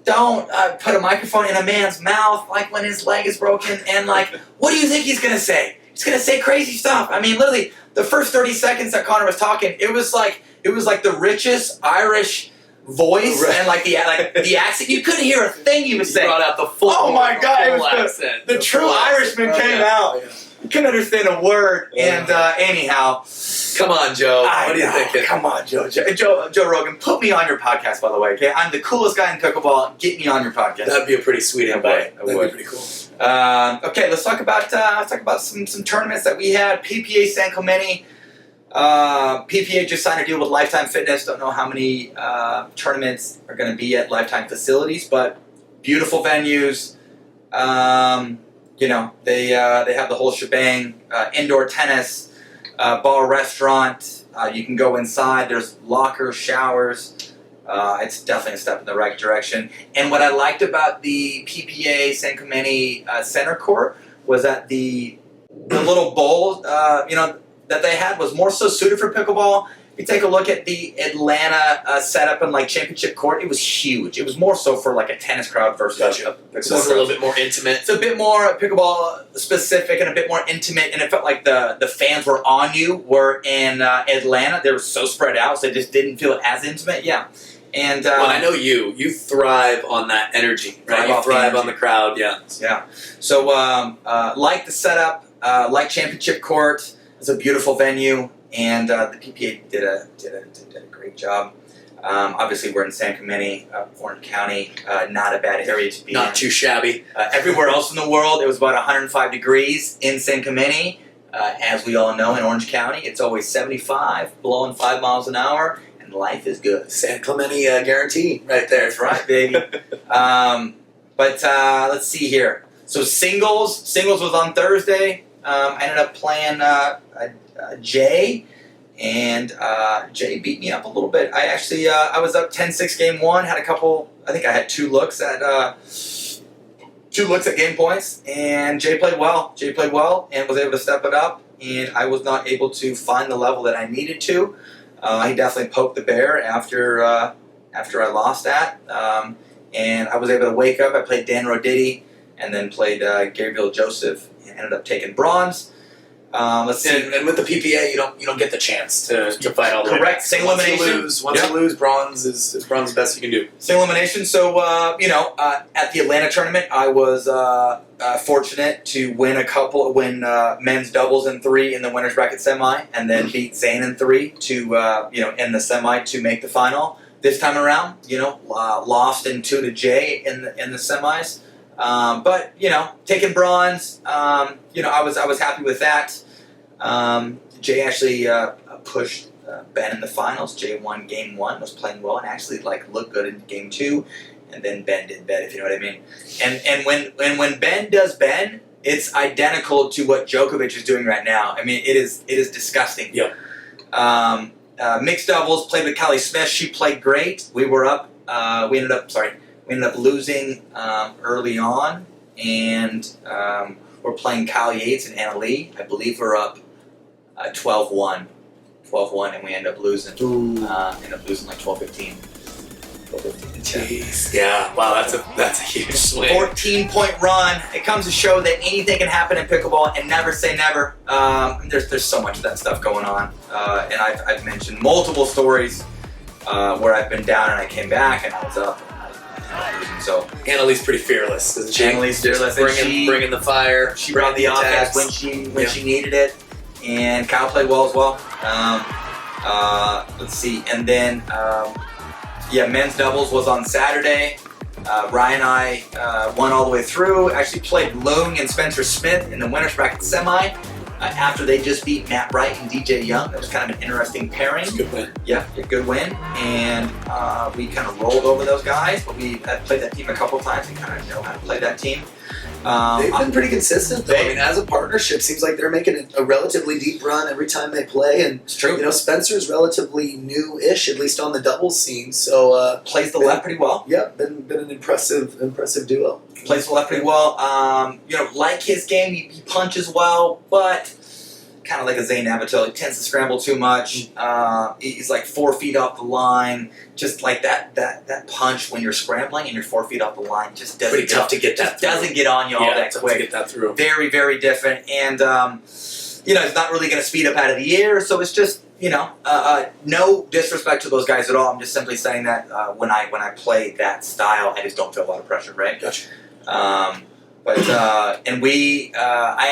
don't put a microphone in a man's mouth when his leg is broken. And what do you think he's going to say? He's going to say crazy stuff. I mean, literally, the first 30 seconds that Connor was talking, it was like the richest Irish voice, right. And the accent. You couldn't hear a thing he was saying. Brought out the full. Oh my God! It was accent. The true Irishman came out. Yeah. You couldn't understand a word. And anyhow, come on, Joe. What are you thinking? Come on, Joe Rogan, put me on your podcast. By the way, okay, I'm the coolest guy in pickleball. Get me on your podcast. That'd be a pretty sweet invite. That'd be pretty cool. Okay, let's talk about some tournaments that we had. PPA San Clemente. PPA just signed a deal with Lifetime Fitness. Don't know how many tournaments are going to be at Lifetime facilities, but beautiful venues. They have the whole shebang. Indoor tennis, bar, restaurant. You can go inside. There's lockers, showers. It's definitely a step in the right direction. And what I liked about the PPA San Clemente center court was that the little bowl, that they had was more so suited for pickleball. you take a look at the Atlanta setup in like championship court, it was huge. It was more so for like a tennis crowd versus a pickleball So it's a little bit more intimate. It's a bit more pickleball specific and a bit more intimate, and it felt like the fans were on you. Were in Atlanta, they were so spread out, so they just didn't feel as intimate. Yeah. And well, I know you thrive on that energy, right? You thrive on the crowd, yeah. Yeah. So, like the setup, like championship court, it's a beautiful venue, and the PPA did a great job. Obviously, we're in San Clemente, Orange County, not a bad area to be in. Not too shabby. Everywhere else in the world, it was about 105 degrees in San Clemente. As we all know, in Orange County, it's always 75, blowing 5 miles an hour. Life is good. San Clemente guarantee right there. That's right, baby. But let's see here. So singles was on Thursday. I ended up playing Jay, and Jay beat me up a little bit. I actually I was up 10-6 game one. Had a couple. I think I had two looks at game points, and Jay played well. Jay played well and was able to step it up. And I was not able to find the level that I needed to. He definitely poked the bear after I lost that, and I was able to wake up. I played Dan Roditi, and then played Gabriel Joseph, and ended up taking bronze. Let's see. And with the PPA, you don't get the chance to fight all the way. Correct. Single elimination. Once you lose, bronze is bronze the best you can do. Single elimination. So at the Atlanta tournament, I was fortunate to win men's doubles in 3 in the winners bracket semi, and then beat Zane in 3 to in the semi to make the final. This time around, lost in 2 to Jay in the semis. But taking bronze, I was happy with that. Jay actually pushed Ben in the finals. Jay won game 1, was playing well, and actually looked good in game 2. And then Ben did Ben, if you know what I mean. And when Ben does Ben, it's identical to what Djokovic is doing right now. I mean, it is disgusting. Yep. Mixed doubles, played with Callie Smith. She played great. We were up. We ended up losing early on, and we're playing Kyle Yates and Anna Lee. I believe we're up 12-1, and we end up losing. Ended up losing like 12-15. Jeez. Yeah. Wow. That's a huge swing. 14-point run. It comes to show that anything can happen in pickleball, and never say never. There's so much of that stuff going on, and I've mentioned multiple stories where I've been down and I came back and I was up. So Annalise pretty fearless, isn't she? Annalise fearless, bringing the fire. She brought the offense when she needed it, and Kyle played well as well. Let's see, and then men's doubles was on Saturday. Ryan and I won all the way through. Actually played Loong and Spencer Smith in the winners bracket semi. After they just beat Matt Wright and DJ Young. That was kind of an interesting pairing. It's a good win. Yeah, a good win. And we kind of rolled over those guys, but we had played that team a couple of times and kind of know how to play that team. They've been pretty consistent, though. I mean, as a partnership, seems like they're making a relatively deep run every time they play. And it's true. Spencer's relatively new-ish, at least on the doubles scene. So plays the left pretty well. Yeah, been an impressive duo. Plays the left pretty well. Like his game, he punches well, but kind of like a Zane Abatel, he tends to scramble too much. He's like 4 feet off the line. Just like that punch when you're scrambling and you're 4 feet off the line just doesn't doesn't get on you all that quick. To get that through. Very, very different. And it's not really going to speed up out of the air. So it's just no disrespect to those guys at all. I'm just simply saying that when I play that style, I just don't feel a lot of pressure, right? Gotcha. I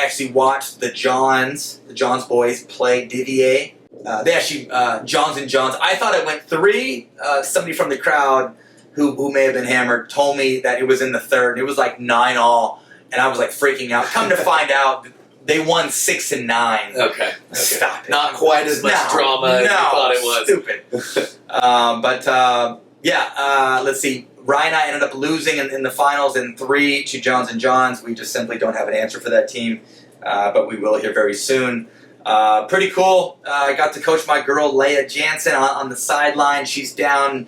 actually watched the Johns boys play Divier. They actually, Johns and Johns. I thought it went 3. Somebody from the crowd who may have been hammered told me that it was in the 3rd. It was like 9-all, and I was like freaking out. Come to find out, they won 6-9. Okay. Stop it. Not quite as much drama as you thought it was. Stupid. Let's see. Ryan and I ended up losing in the finals in 3 to Johns and Johns. We just simply don't have an answer for that team, but we will here very soon. Pretty cool. I got to coach my girl Leah Jansen on the sideline. She's down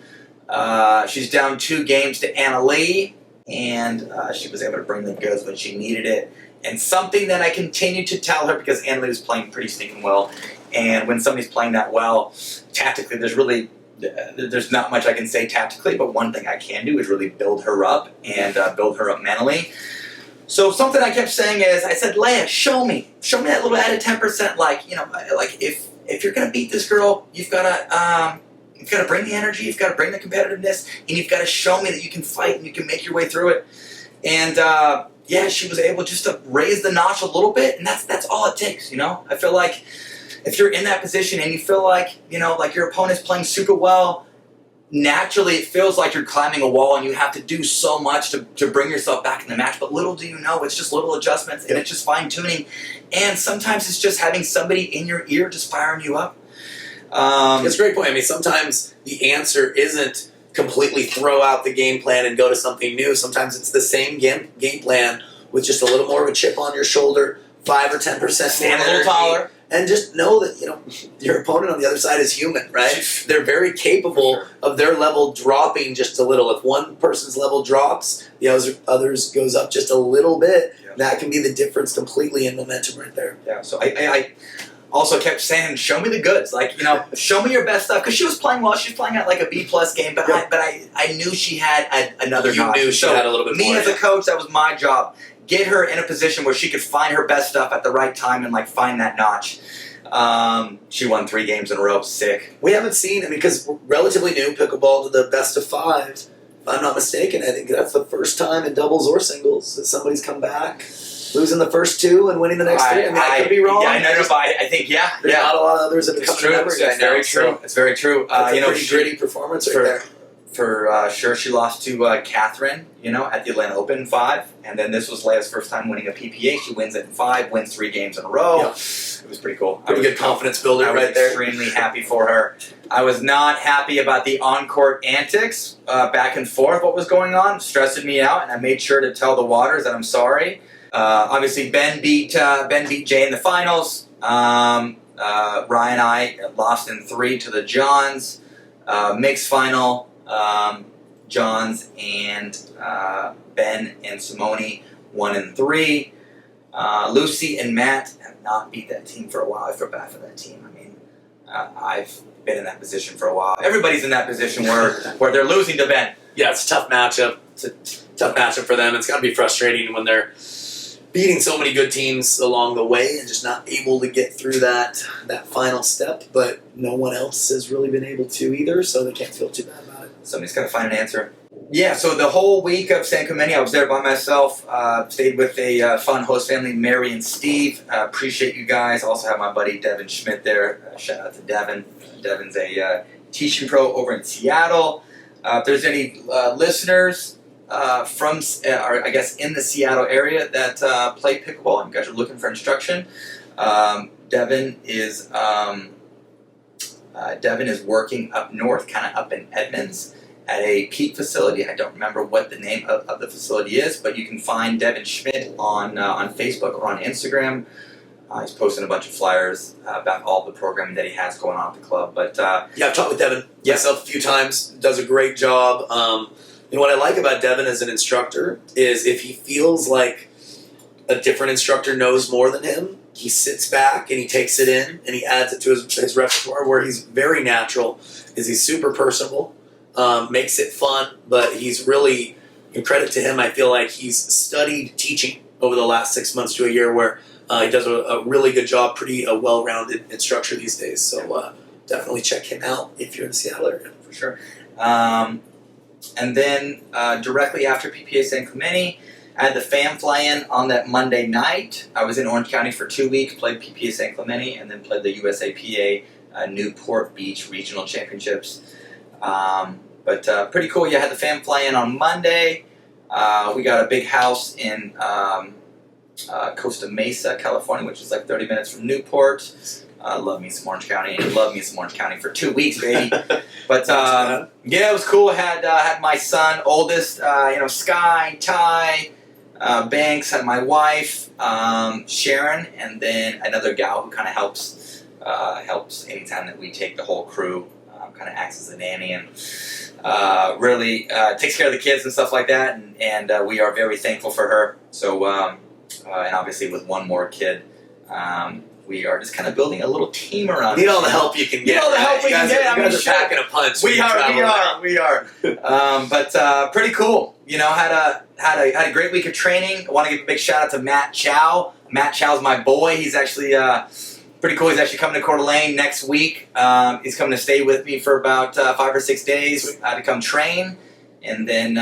2 games to Anna Lee, and she was able to bring the goods when she needed it. And something that I continue to tell her, because Anna Lee was playing pretty stinking well, And when somebody's playing that well, tactically, there's not much I can say tactically, but one thing I can do is really build her up and build her up mentally. So something I kept saying is, I said, Leia, show me that little added 10%. Like, if you're gonna beat this girl, you've gotta bring the energy, you've gotta bring the competitiveness, and you've gotta show me that you can fight and you can make your way through it. And she was able just to raise the notch a little bit, and that's all it takes. I feel like if you're in that position and you feel like like your opponent's playing super well, naturally it feels like you're climbing a wall and you have to do so much to bring yourself back in the match. But little do you know, it's just little adjustments and it's just fine tuning. And sometimes it's just having somebody in your ear just firing you up. It's a great point. I mean, sometimes the answer isn't completely throw out the game plan and go to something new. Sometimes it's the same game plan with just a little more of a chip on your shoulder, 5 or 10% Stand a little taller. And just know that your opponent on the other side is human, right? They're very capable of their level dropping just a little. If one person's level drops, the others goes up just a little bit. Yeah. That can be the difference completely in momentum right there. Yeah. So I also kept saying, show me the goods. Like, show me your best stuff. Because she was playing well. She was playing at like a B+ game. But I knew she had another notch. You knew she had a little bit more. Me as a coach, that was my job. Get her in a position where she could find her best stuff at the right time and find that notch. She won 3 games in a row. Sick. We haven't seen, because we're relatively new, pickleball to the best of 5. If I'm not mistaken, I think that's the first time in doubles or singles that somebody's come back, losing the first 2 and winning the next 3. I could be wrong. Yeah, but I think, there's not a lot of others that become members. It's very true. It's very true. That's a pretty gritty performance right there. For sure, she lost to Catherine, at the Atlanta Open 5, and then this was Leia's first time winning a PPA. She wins it in 5, wins 3 games in a row. Yeah. It was pretty cool. Pretty good confidence builder right there. I was extremely happy for her. I was not happy about the on-court antics, back and forth. What was going on stressed me out, and I made sure to tell the Waters that I'm sorry. Obviously, Ben beat Jay in the finals. Ryan and I lost in 3 to the Johns. Mixed final. Johns and Ben and Simone 1 and 3. Lucy and Matt have not beat that team for a while. I feel bad for that team. I mean, I've been in that position for a while. Everybody's in that position where they're losing to Ben. Yeah, it's a tough matchup. It's a tough matchup for them. It's got to be frustrating when they're beating so many good teams along the way and just not able to get through that final step. But no one else has really been able to either, so they can't feel too bad about it. Somebody's got to find an answer. Yeah, so the whole week of San Clemente, I was there by myself. Stayed with a fun host family, Mary and Steve. Appreciate you guys. Also have my buddy Devin Schmidt there. Shout out to Devin. Devin's a teaching pro over in Seattle. If there's any listeners from, or I guess in the Seattle area that play pickleball and you guys are looking for instruction, Devin is working up north, kind of up in Edmonds, at a Peak facility. I don't remember what the name of the facility is, but you can find Devin Schmidt on Facebook or on Instagram. He's posting a bunch of flyers about all the programming that he has going on at the club. But I've talked with Devin myself a few times. Does a great job. What I like about Devin as an instructor is if he feels like a different instructor knows more than him, he sits back and he takes it in and he adds it to his repertoire. Where he's very natural is he's super personable, makes it fun, but he's really, in credit to him, I feel like he's studied teaching over the last 6 months to a year, where he does a really good job, pretty well-rounded instructor these days. So definitely check him out if you're in the Seattle area. For sure. And then directly after PPA San Clemente, I had the fam fly-in on that Monday night. I was in Orange County for 2 weeks, played PPA San Clemente, and then played the USAPA Newport Beach Regional Championships. But pretty cool. Yeah, I had the fam fly-in on Monday. We got a big house in Costa Mesa, California, which is like 30 minutes from Newport. Love me some Orange County. Love me some Orange County for 2 weeks, baby. But yeah, it was cool. I had my son, oldest, Sky, Ty, Banks, had my wife, Sharon, and then another gal who kind of helps anytime that we take the whole crew. Kind of acts as a nanny and really takes care of the kids and stuff like that. And we are very thankful for her. So and obviously with one more kid. we are just kind of building a little team around. Need all the help you can get. Need all the help we can get. You guys are packing a punch. We are. But pretty cool. You know, had a great week of training. I want to give a big shout out to Matt Chow. Matt Chow's my boy. He's actually pretty cool. He's actually coming to Coeur d'Alene next week. He's coming to stay with me for about 5 or 6 days to come train. And then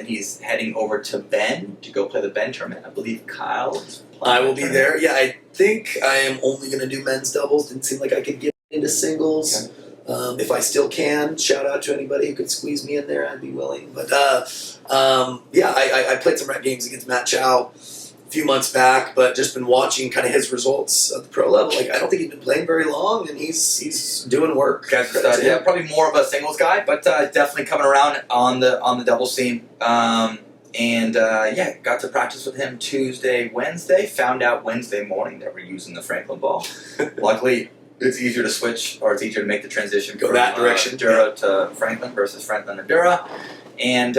he's heading over to Bend to go play the Bend tournament. I believe Kyle is I will be there. Yeah, I think I am only going to do men's doubles. Didn't seem like I could get into singles. Okay. If I still can, shout out to anybody who could squeeze me in there. I'd be willing. But I played some rec games against Matt Chow a few months back, but just been watching kind of his results at the pro level. Like, I don't think he's been playing very long, and he's doing work. Yeah, probably more of a singles guy, but definitely coming around on the doubles scene. Got to practice with him Tuesday, Wednesday. Found out Wednesday morning that we're using the Franklin ball. Luckily, it's easier to switch, or it's easier to make the transition go that direction, Dura to Franklin versus Franklin to Dura. And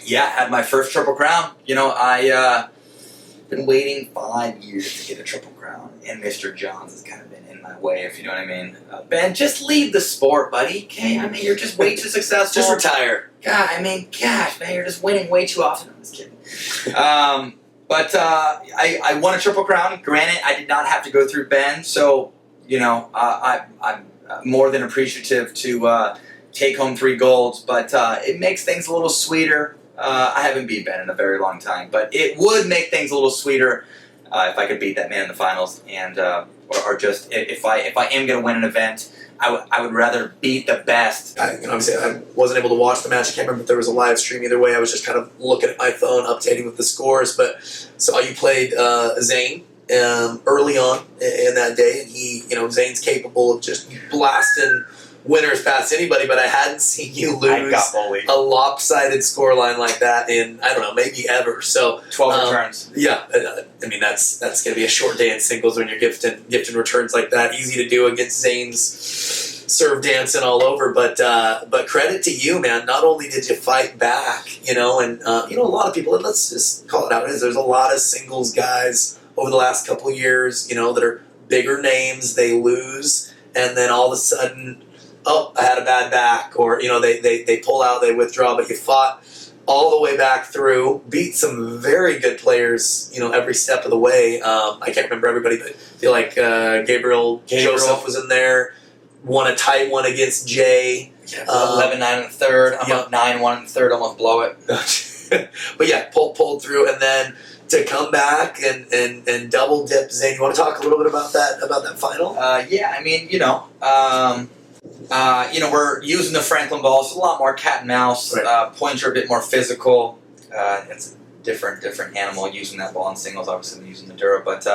had my first Triple Crown. You know, I been waiting 5 years to get a Triple Crown, and Mr. Johns has kind of been in my way, if you know what I mean. Ben, just leave the sport, buddy. Okay, I mean, you're just way too successful. Just retire. God, I mean, gosh, man, you're just winning way too often. I'm just kidding. I won a Triple Crown. Granted, I did not have to go through Ben, so, you know, I'm more than appreciative to take home 3 golds, but it makes things a little sweeter. I haven't beat Ben in a very long time, but it would make things a little sweeter if I could beat that man in the finals, and or just if I am going to win an event, I would rather beat the best. Obviously, I wasn't able to watch the match. I can't remember if there was a live stream. Either way, I was just kind of looking at my phone, updating with the scores. But saw you played Zane early on in that day, and Zane's capable of just blasting winners past anybody. But I hadn't seen you lose a lopsided scoreline like that in, I don't know, maybe ever. So 12 returns. Yeah, I mean that's going to be a short day in singles when you're gifting returns like that. Easy to do against Zane's serve dancing all over, but credit to you, man. Not only did you fight back, and a lot of people. Let's just call it how it is. There's a lot of singles guys over the last couple of years, that are bigger names. They lose, and then all of a sudden, oh, I had a bad back, or they pull out, they withdraw, but you fought all the way back through, beat some very good players, every step of the way. I can't remember everybody, but I feel like Gabriel Joseph was in there, won a tight one against Jay. 11-9 in the third. I'm up 9-1 in the third, almost blow it. But yeah, pulled through, and then to come back and double dip Zane. You want to talk a little bit about that final? We're using the Franklin ball. It's a lot more cat and mouse. Right. Points are a bit more physical. It's a different animal using that ball in singles, obviously, than using the Dura. But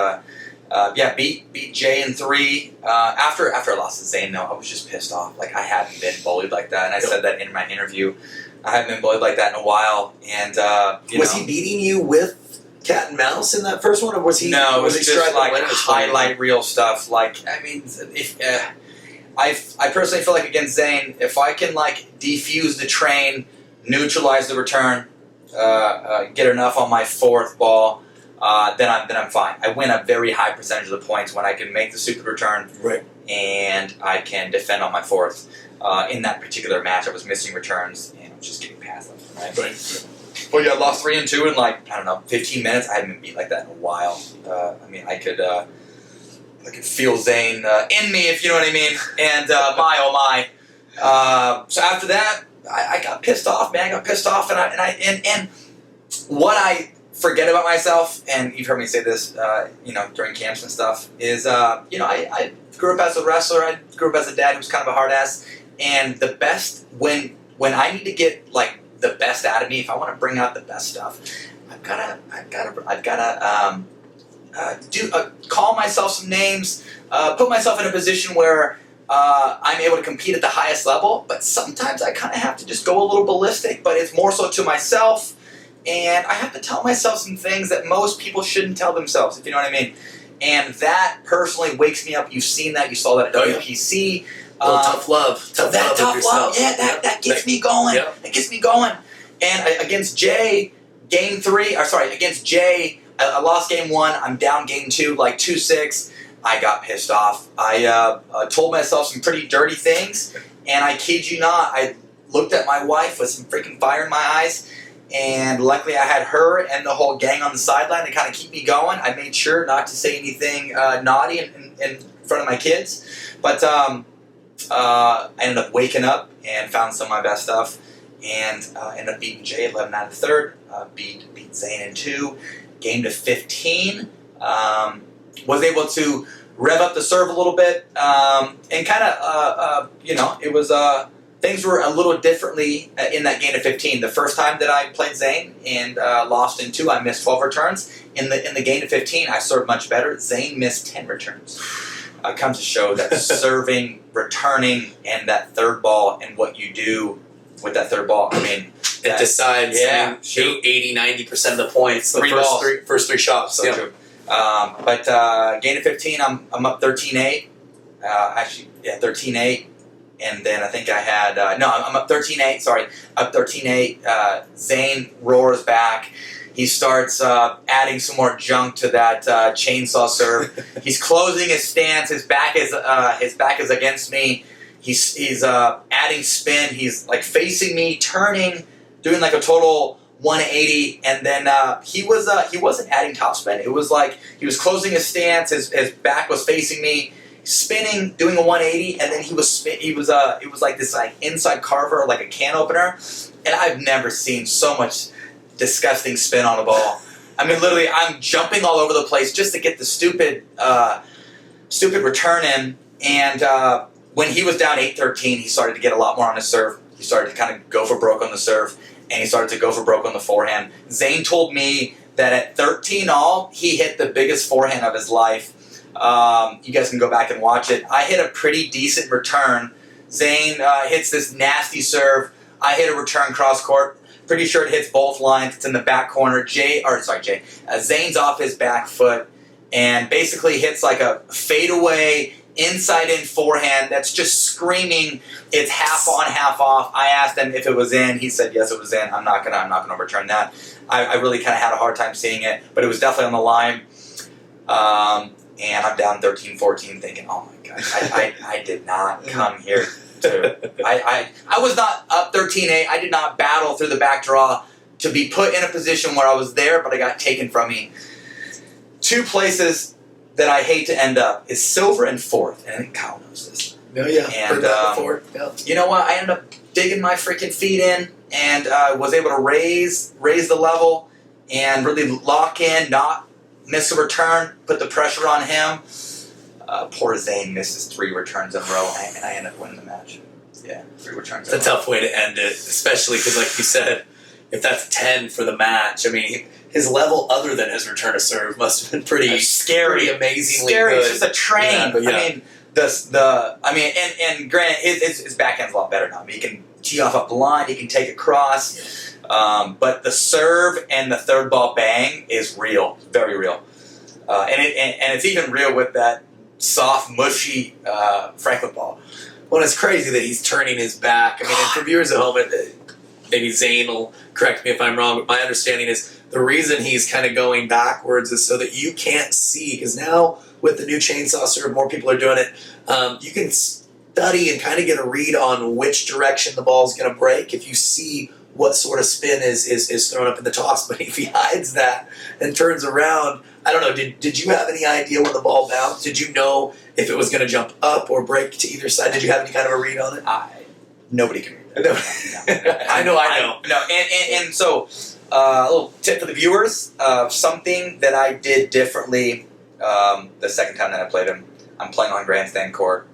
beat Jay in 3. After I lost to Zane, though, I was just pissed off. Like, I hadn't been bullied like that, and I said that in my interview. I haven't been bullied like that in a while. And was he beating you with cat and mouse in that first one, or was he? No, it was just like highlight reel stuff. Like, I mean, if I personally feel like against Zane, if I can defuse the train, neutralize the return, get enough on my 4th ball, then I'm fine. I win a very high percentage of the points when I can make the stupid return, right, and I can defend on my 4th. In that particular match, I was missing returns and I was just getting past them. Right. Well, yeah, I lost 3 and 2 in 15 minutes. I hadn't been beat like that in a while. I could feel Zane in me, if you know what I mean. And my. So after that, I got pissed off, man. I got pissed off, and what I forget about myself, and you've heard me say this, during camps and stuff, is I grew up as a wrestler. I grew up as a dad who was kind of a hard ass, and the best when I need to get the best out of me, if I want to bring out the best stuff, I've gotta call myself some names, put myself in a position where I'm able to compete at the highest level, but sometimes I kind of have to just go a little ballistic, but it's more so to myself, and I have to tell myself some things that most people shouldn't tell themselves, if you know what I mean. And that personally wakes me up. You've seen that. You saw that at WPC. Tough love. Tough love. Yeah, that gets me going. Yep. That gets me going. And against Jay, against Jay, I lost game 1. I'm down game 2, like 2-6. I got pissed off. I told myself some pretty dirty things, and I kid you not, I looked at my wife with some freaking fire in my eyes, and luckily I had her and the whole gang on the sideline to kind of keep me going. I made sure not to say anything naughty in front of my kids, but I ended up waking up and found some of my best stuff, and ended up beating Jay 11 out of the third, beat Zane in 2, game to 15. Was able to rev up the serve a little bit, and kind of, it was, things were a little differently in that game to 15. The first time that I played Zane and lost in 2, I missed 12 returns. In the game to 15, I served much better. Zane missed 10 returns. Comes to show that serving, returning, and that third ball, and what you do with that third ball, I mean, it decides 80-90% of the points. The first three shots. So true. But game to 15, I'm up 13-8. 13-8. And then I think I had, I'm up 13-8, sorry. Up 13-8. Zane roars back. He starts adding some more junk to that chainsaw serve. He's closing his stance. His back is against me. He's adding spin. He's like facing me, turning, doing like a total 180, and then he wasn't adding topspin. It was like he was closing his stance. His back was facing me, spinning, doing a 180, and then it was like this like inside carver, like a can opener, and I've never seen so much disgusting spin on a ball. I mean, literally, I'm jumping all over the place just to get the stupid return in, and when he was down 8-13, he started to get a lot more on his serve. He started to kind of go for broke on the serve, and he started to go for broke on the forehand. Zane told me that at 13-all, he hit the biggest forehand of his life. You guys can go back and watch it. I hit a pretty decent return. Zane hits this nasty serve. I hit a return cross court. Pretty sure it hits both lines. It's in the back corner. Zane's off his back foot and basically hits like a fadeaway inside-in forehand that's just screaming. It's half on, half off. I asked him if it was in. He said yes, it was in. I'm not gonna overturn that. I really kind of had a hard time seeing it, but it was definitely on the line. And I'm down 13-14, thinking, oh my gosh, I did not come here to. I was not up 13-8. I did not battle through the back draw to be put in a position where I was there, but I got taken from me. 2 places that I hate to end up is silver and 4th, and I think Kyle knows this. Oh yeah, and yeah. You know what? I ended up digging my freaking feet in, and was able to raise the level and really lock in, not miss a return, put the pressure on him. Poor Zane misses 3 returns in a row, and I end up winning the match. Yeah, 3 returns. It's a tough way to end it, especially because, like you said, if that's 10 for the match, I mean, his level other than his return to serve must have been pretty scary, pretty amazingly scary. good. It's just a train. Yeah, but yeah. I mean, and granted, his backhand's a lot better now. I mean, he can tee off up the line, he can take across, but the serve and the third ball bang is real, very real, and it's even real with that soft, mushy Franklin ball. Well, it's crazy that he's turning his back. I mean, and for viewers at home, maybe Zane will correct me if I'm wrong, but my understanding is the reason he's kind of going backwards is so that you can't see, because now with the new chainsaw serve, more people are doing it, you can study and kind of get a read on which direction the ball is going to break if you see what sort of spin is thrown up in the toss. But if he hides that and turns around, I don't know, did you have any idea when the ball bounced? Did you know if it was going to jump up or break to either side? Did you have any kind of a read on it? Nobody can read that. No. I know. No, and so a little tip for the viewers, something that I did differently the second time that I played him. I'm playing on grandstand court.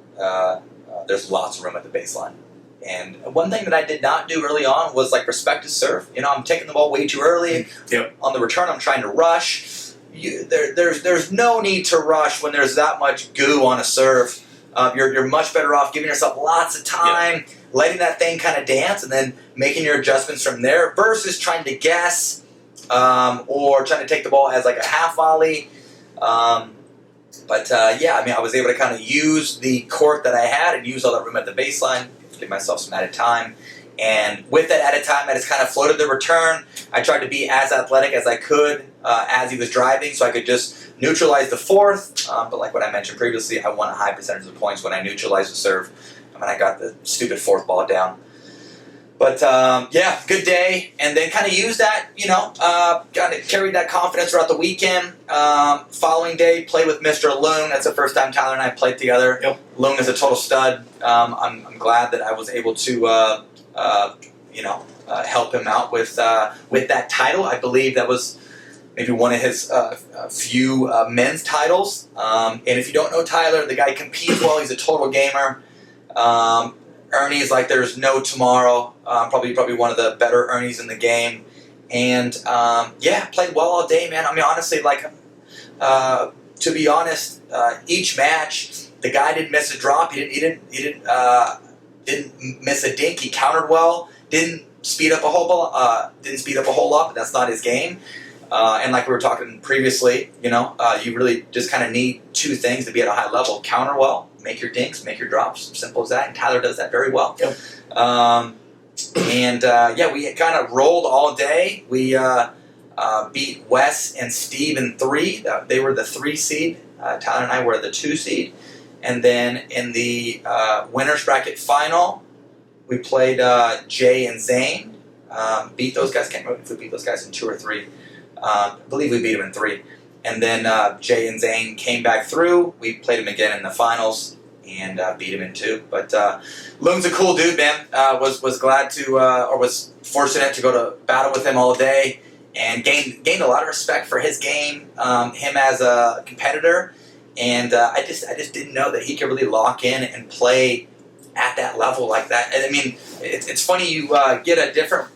There's lots of room at the baseline. And one thing that I did not do early on was like respect his serve. You know, I'm taking the ball way too early. Yep. On the return, I'm trying to rush. There's no need to rush when there's that much goo on a serve. You're much better off giving yourself lots of time, letting that thing kind of dance, and then making your adjustments from there versus trying to guess or trying to take the ball as like a half volley. I mean, I was able to kind of use the court that I had and use all that room at the baseline, give myself some added time. And with that added time, I just kind of floated the return. I tried to be as athletic as I could as he was driving, so I could just neutralize the fourth. But like what I mentioned previously, I won a high percentage of points when I neutralized the serve. I mean, I got the stupid fourth ball down. But yeah, good day, and then kind of used that, kind of carried that confidence throughout the weekend. Following day, played with Mr. Loon. That's the first time Tyler and I played together. Yep. Loon is a total stud. I'm glad that I was able to, help him out with that title. I believe that was maybe one of his few men's titles. And if you don't know Tyler, the guy competes well. He's a total gamer. Ernie's like there's no tomorrow. Probably one of the better Ernies in the game. And played well all day, man. I mean, honestly, to be honest, each match the guy didn't miss a drop. He didn't miss a dink. He countered well. Didn't speed up a whole lot, but that's not his game. And like we were talking previously, you really just kind of need two things to be at a high level: counter well, make your dinks, make your drops. Simple as that. And Tyler does that very well. Yep. We kind of rolled all day. We beat Wes and Steve in 3. They were the 3 seed. Tyler and I were the 2 seed. And then in the winners bracket final, we played Jay and Zane. Beat those guys. Can't remember if we beat those guys in 2 or 3. I believe we beat them in 3. And then Jay and Zane came back through. We played him again in the finals and beat him in 2. But Loon's a cool dude, man. Was glad to, or was fortunate to go to battle with him all day and gained a lot of respect for his game, him as a competitor. And I just didn't know that he could really lock in and play at that level like that. And I mean, it's funny, you get a different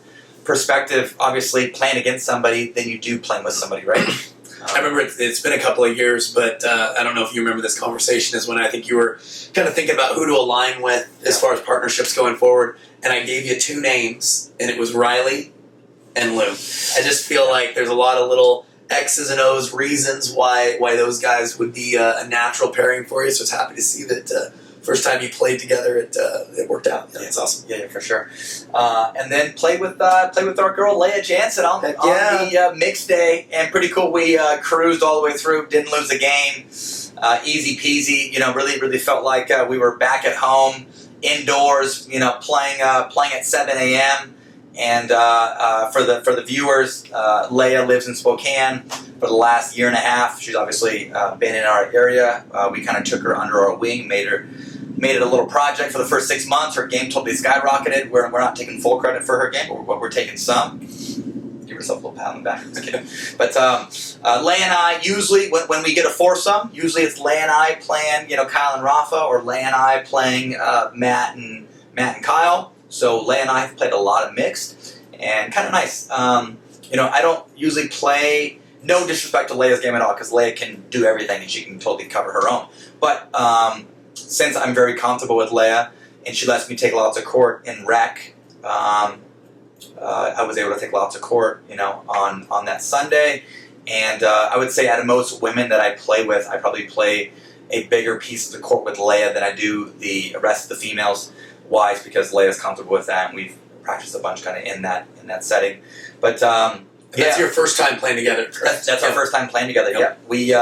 perspective, obviously, playing against somebody than you do playing with somebody, right? I remember it's been a couple of years, but I don't know if you remember this conversation is when I think you were kind of thinking about who to align with as far as partnerships going forward, and I gave you 2 names, and it was Riley and Lou. I just feel like there's a lot of little X's and O's reasons why those guys would be a natural pairing for you, so it's happy to see that first time you played together, it worked out. Yeah, it's awesome. Yeah, for sure. And then played with our girl Leah Jansen on the mixed day, and pretty cool. We cruised all the way through, didn't lose a game, easy peasy. Really felt like we were back at home, indoors. Playing at 7 a.m. And for the viewers, Leah lives in Spokane for the last year and a half. She's obviously been in our area. We kind of took her under our wing, made it a little project for the first 6 months. Her game totally skyrocketed. We're not taking full credit for her game, but we're taking some. Give yourself a little pat on the back. Just kidding. But Leigh and I, usually when we get a foursome, usually it's Leigh and I playing, Kyle and Rafa, or Leigh and I playing Matt and Kyle. So Leigh and I have played a lot of mixed, and kind of nice. I don't usually play. No disrespect to Leia's game at all, because Leia can do everything and she can totally cover her own. But since I'm very comfortable with Leia, and she lets me take lots of court in rec, I was able to take lots of court, on that Sunday. And I would say out of most women that I play with, I probably play a bigger piece of the court with Leia than I do the rest of the females. Why? It's because Leia's comfortable with that, and we've practiced a bunch kind of in that setting. But that's your first time playing together, correct? That's our first time playing together. Yep. Yeah, we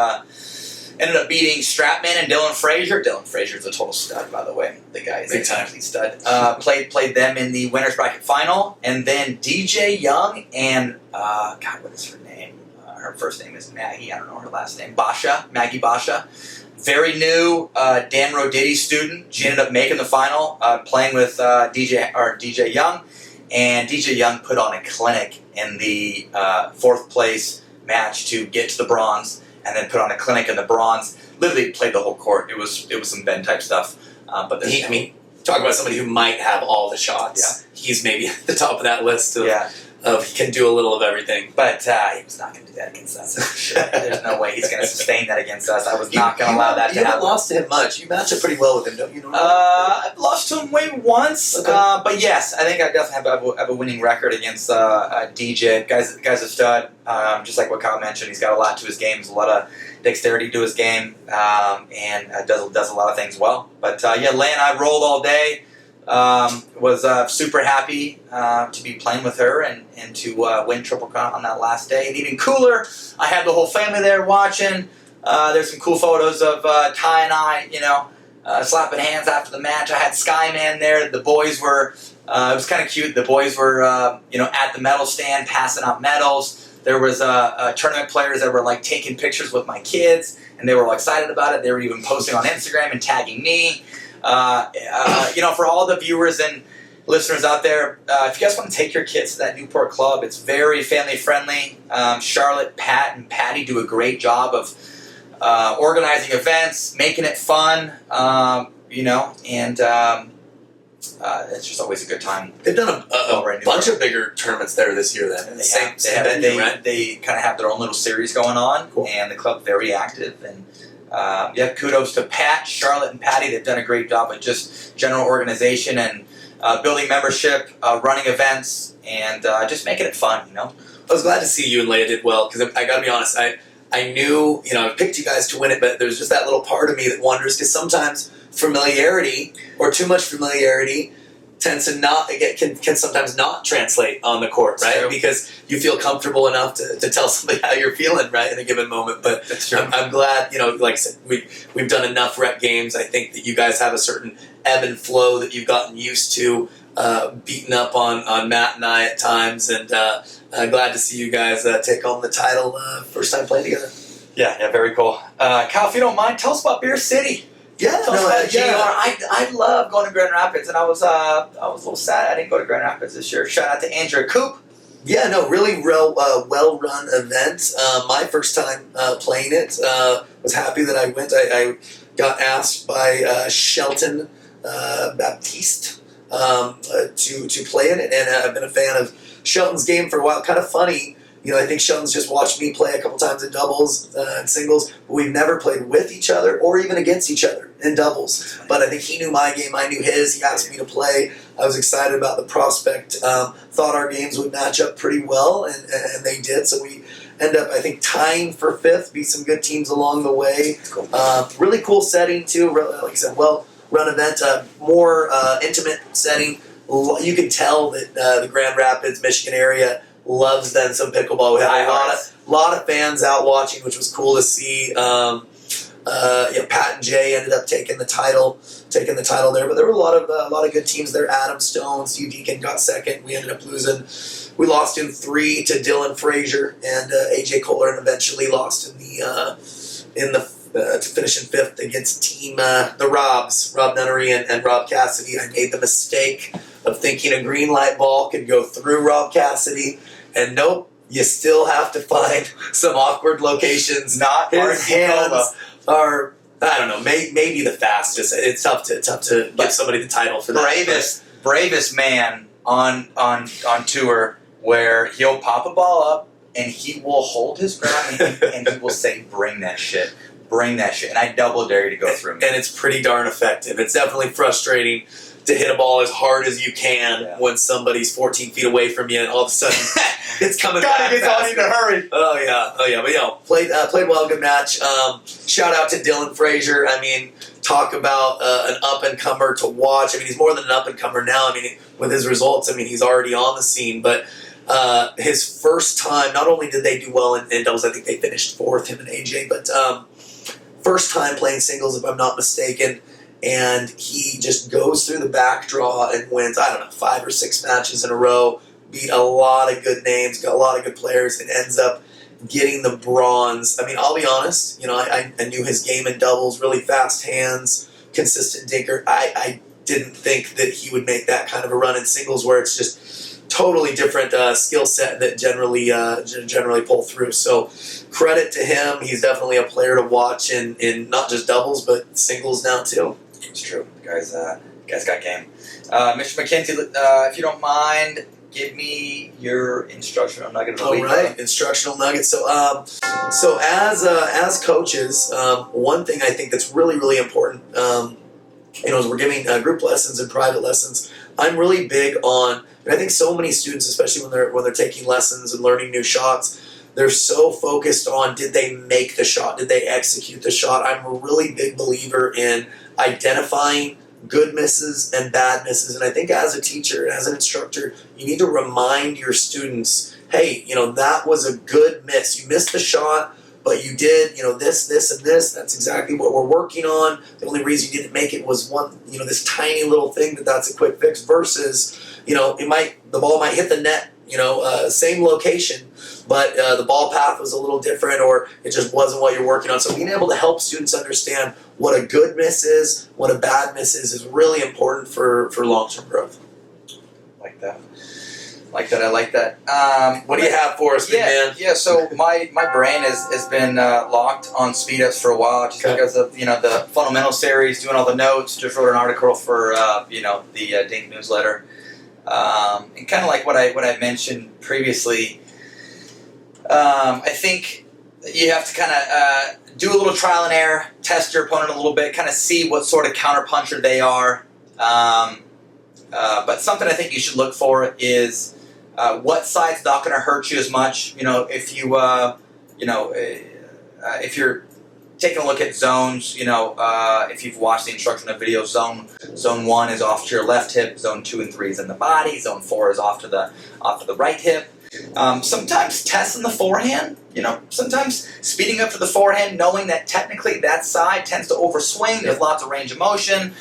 ended up beating Stratman and Dylan Frazier. Dylan Frazier's a total stud, by the way. The guy is a complete stud. Played them in the winners bracket final, and then DJ Young and what is her name? Her first name is Maggie. I don't know her last name. Maggie Basha. Very new Dan Roditi student. She ended up making the final, playing with DJ Young, and DJ Young put on a clinic in the 4th place match to get to the bronze, and then put on a clinic in the bronze. Literally played the whole court. It was some Ben type stuff. But talk about somebody who might have all the shots. Yeah. He's maybe at the top of that list of he can do a little of everything. But he was not going to do that against us. Sure. There's no way he's going to sustain that against us. I was not going to allow that to happen. You haven't lost to him much. You match up pretty well with him, don't you? I've lost to him maybe once. Okay. But yes, I think I definitely have a winning record against DJ. Guy's a stud. Just like what Kyle mentioned, he's got a lot to his game. There's a lot of dexterity to his game, and does a lot of things well. But Leigh and I rolled all day. Was super happy to be playing with her and to win Triple Crown on that last day. And even cooler, I had the whole family there watching. There's some cool photos of Ty and I, slapping hands after the match. I had Skyman there. The boys were, it was kind of cute. The boys were, at the medal stand passing out medals. There was tournament players that were like taking pictures with my kids, and they were excited about it. They were even posting on Instagram and tagging me. For all the viewers and listeners out there, if you guys want to take your kids to that Newport club, it's very family friendly. Charlotte, Pat, and Patty do a great job of organizing events, making it fun, it's just always a good time. They've done a bunch of bigger tournaments there this year then. They kind of have their own little series going on, cool. And the club's very active. And kudos to Pat, Charlotte, and Patty. They've done a great job of just general organization and building membership, running events, and just making it fun, I was glad to see you and Leia did well, because I got to be honest, I knew, I picked you guys to win it, but there's just that little part of me that wonders, because sometimes familiarity or too much familiarity tends to not can sometimes not translate on the court, right? True. Because you feel comfortable enough to tell somebody how you're feeling, right, in a given moment. But that's true. I'm glad, like I said, we've done enough rec games. I think that you guys have a certain ebb and flow that you've gotten used to, beating up on Matt and I at times, and glad to see you guys take home the title first time playing together. Yeah, very cool. Kyle, if you don't mind, tell us about Beer City. Yeah, I love going to Grand Rapids, and I was a little sad I didn't go to Grand Rapids this year. Shout out to Andrea Coop. Yeah, no, really well-run event. My first time playing it, was happy that I went. I got asked by Shelton Baptiste to play in it, and I've been a fan of Shelton's game for a while. Kind of funny. I think Shelton's just watched me play a couple times in doubles and singles, but we've never played with each other or even against each other in doubles. But I think he knew my game, I knew his. He asked me to play. I was excited about the prospect. Thought our games would match up pretty well, and they did. So we end up, I think, tying for fifth, beat some good teams along the way. Cool. Really cool setting, too. Like I said, well-run event, more intimate setting. You can tell that the Grand Rapids, Michigan area loves then some pickleball. We had a lot of fans out watching, which was cool to see. Pat and Jay ended up taking the title there, but there were a lot of good teams there. Adam Stone, Steve Deacon got second. We ended up losing. We lost in 3 to Dylan Frazier and AJ Kohler, and eventually lost to finish in 5th against team the Robs, Rob Nunnery and Rob Cassidy. I made the mistake of thinking a green light ball could go through Rob Cassidy. And nope, you still have to find some awkward locations. Not his hands are, I don't know, maybe the fastest. It's tough to give somebody the title for that. Bravest man on tour, where he'll pop a ball up and he will hold his ground and he will say, "Bring that shit." And I double dare you to go through me. And it's pretty darn effective. It's definitely frustrating to hit a ball as hard as you can when somebody's 14 feet away from you, and all of a sudden it's coming back. Gotta get on you to hurry. Oh yeah. But played well, good match. Shout out to Dylan Frazier. I mean, talk about an up and comer to watch. I mean, he's more than an up and comer now. I mean, with his results, I mean, he's already on the scene. But his first time, not only did they do well in doubles, I think they finished 4th, him and AJ. But first time playing singles, if I'm not mistaken. And he just goes through the back draw and wins, 5 or 6 matches in a row, beat a lot of good names, got a lot of good players, and ends up getting the bronze. I mean, I'll be honest, I knew his game in doubles, really fast hands, consistent dinker. I didn't think that he would make that kind of a run in singles, where it's just totally different skill set that generally pull through. So credit to him. He's definitely a player to watch in not just doubles, but singles now too. It's true. The guy's got game. Mr. Mckenzie, if you don't mind, give me your instructional nugget of the week. All right, instructional nugget. So as coaches, one thing I think that's really, really important, as we're giving group lessons and private lessons, I'm really big on, and I think so many students, especially when they're taking lessons and learning new shots, they're so focused on, did they make the shot? Did they execute the shot? I'm a really big believer in identifying good misses and bad misses. And I think as a teacher, as an instructor, you need to remind your students, hey, that was a good miss. You missed the shot, but you did, this, and this. That's exactly what we're working on. The only reason you didn't make it was one, this tiny little thing that's a quick fix versus, the ball might hit the net, same location, but the ball path was a little different, or it just wasn't what you're working on. So being able to help students understand what a good miss is, what a bad miss is really important for long-term growth. I like that. What do you have for us, man? Yeah. So my brain has been locked on speed ups for a while, just because of the fundamental series, doing all the notes. Just wrote an article for the Dink newsletter, and kind of like what I mentioned previously. I think you have to kind of do a little trial and error, test your opponent a little bit, kind of see what sort of counterpuncher they are. But something I think you should look for is what side's not going to hurt you as much. If you're taking a look at zones, if you've watched the instructional video, zone 1 is off to your left hip, zone 2 and 3 is in the body, zone 4 is off to the right hip. Sometimes testing the forehand, sometimes speeding up to the forehand, knowing that technically that side tends to overswing. There's lots of range of motion.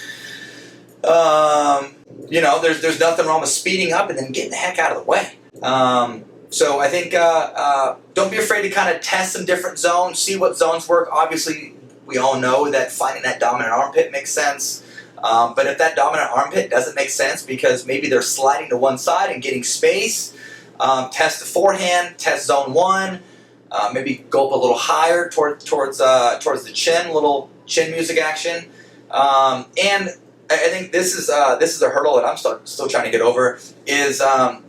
There's nothing wrong with speeding up and then getting the heck out of the way. So I think don't be afraid to kind of test some different zones, see what zones work. Obviously, we all know that finding that dominant armpit makes sense. But if that dominant armpit doesn't make sense because maybe they're sliding to one side and getting space, test the forehand, test zone 1, maybe go up a little higher towards the chin, little chin music action. And I think this is a hurdle that I'm still trying to get over, is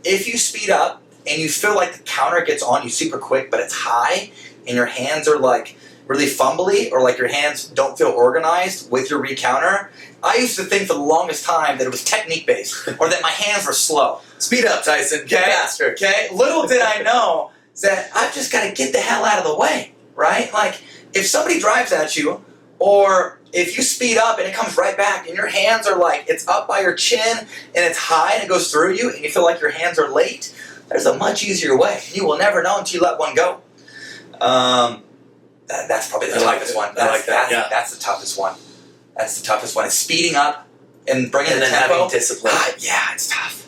if you speed up and you feel like the counter gets on you super quick, but it's high, and your hands are like really fumbly, or like your hands don't feel organized with your recounter. I used to think for the longest time that it was technique based, or that my hands were slow. Speed up, Tyson. Get faster. Okay. Little did I know that I've just got to get the hell out of the way, right? Like if somebody drives at you, or if you speed up and it comes right back and your hands are like, it's up by your chin and it's high and it goes through you and you feel like your hands are late, there's a much easier way. You will never know until you let one go. That's probably the toughest one. That's the toughest one. That's the toughest one. Is speeding up and bringing the tempo. Having discipline. It's tough.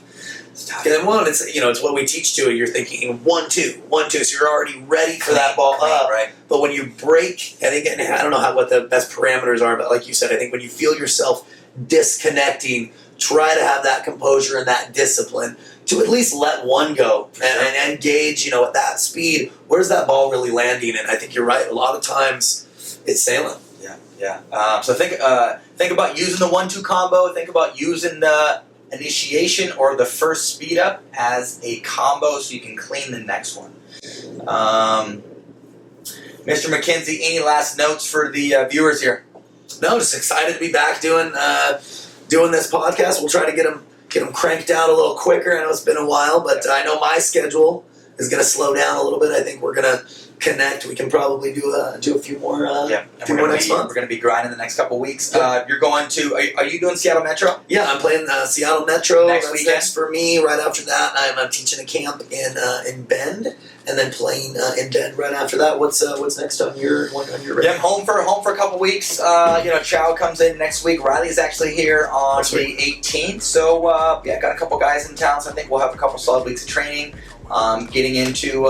It's what we teach to. You're thinking 1-2, 1-2, so you're already ready for that ball up. Right. But when you break, I don't know what the best parameters are, but like you said, I think when you feel yourself disconnecting, try to have that composure and that discipline to at least let one go and gauge, at that speed, where's that ball really landing? And I think you're right. A lot of times it's sailing. Yeah. So think about using the 1-2 combo. Think about using the initiation or the first speed up as a combo so you can clean the next one. Mr. Mckenzie, any last notes for the viewers here? No, just excited to be back doing this podcast. We'll try to get them cranked out a little quicker. I know it's been a while, but I know my schedule is going to slow down a little bit. I think we're going to connect. We can probably do a few more. Next month. We're going to be grinding the next couple weeks. You're going to. Are you doing Seattle Metro? Yeah, I'm playing Seattle Metro next weekend. Next for me. Right after that, I'm teaching a camp in Bend, and then playing in Bend right after that. What's next on your radar? Yeah, I'm home for a couple weeks. Chow comes in next week. Riley's actually here on the 18th. So got a couple guys in town. So I think we'll have a couple solid weeks of training. Getting into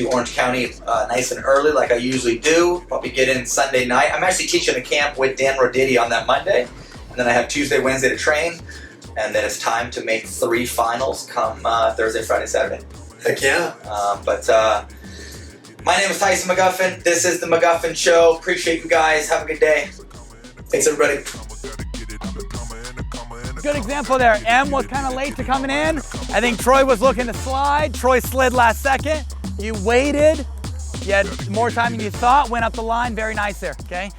Orange County nice and early like I usually do. Probably get in Sunday night. I'm actually teaching a camp with Dan Roditi on that Monday. And then I have Tuesday, Wednesday to train. And then it's time to make 3 finals come Thursday, Friday, Saturday. Heck yeah. My name is Tyson McGuffin. This is the McGuffin Show. Appreciate you guys. Have a good day. Thanks, everybody. Good example there. M was kind of late to coming in. I think Troy was looking to slide. Troy slid last second. You waited. You had more time than you thought. Went up the line. Very nice there, okay?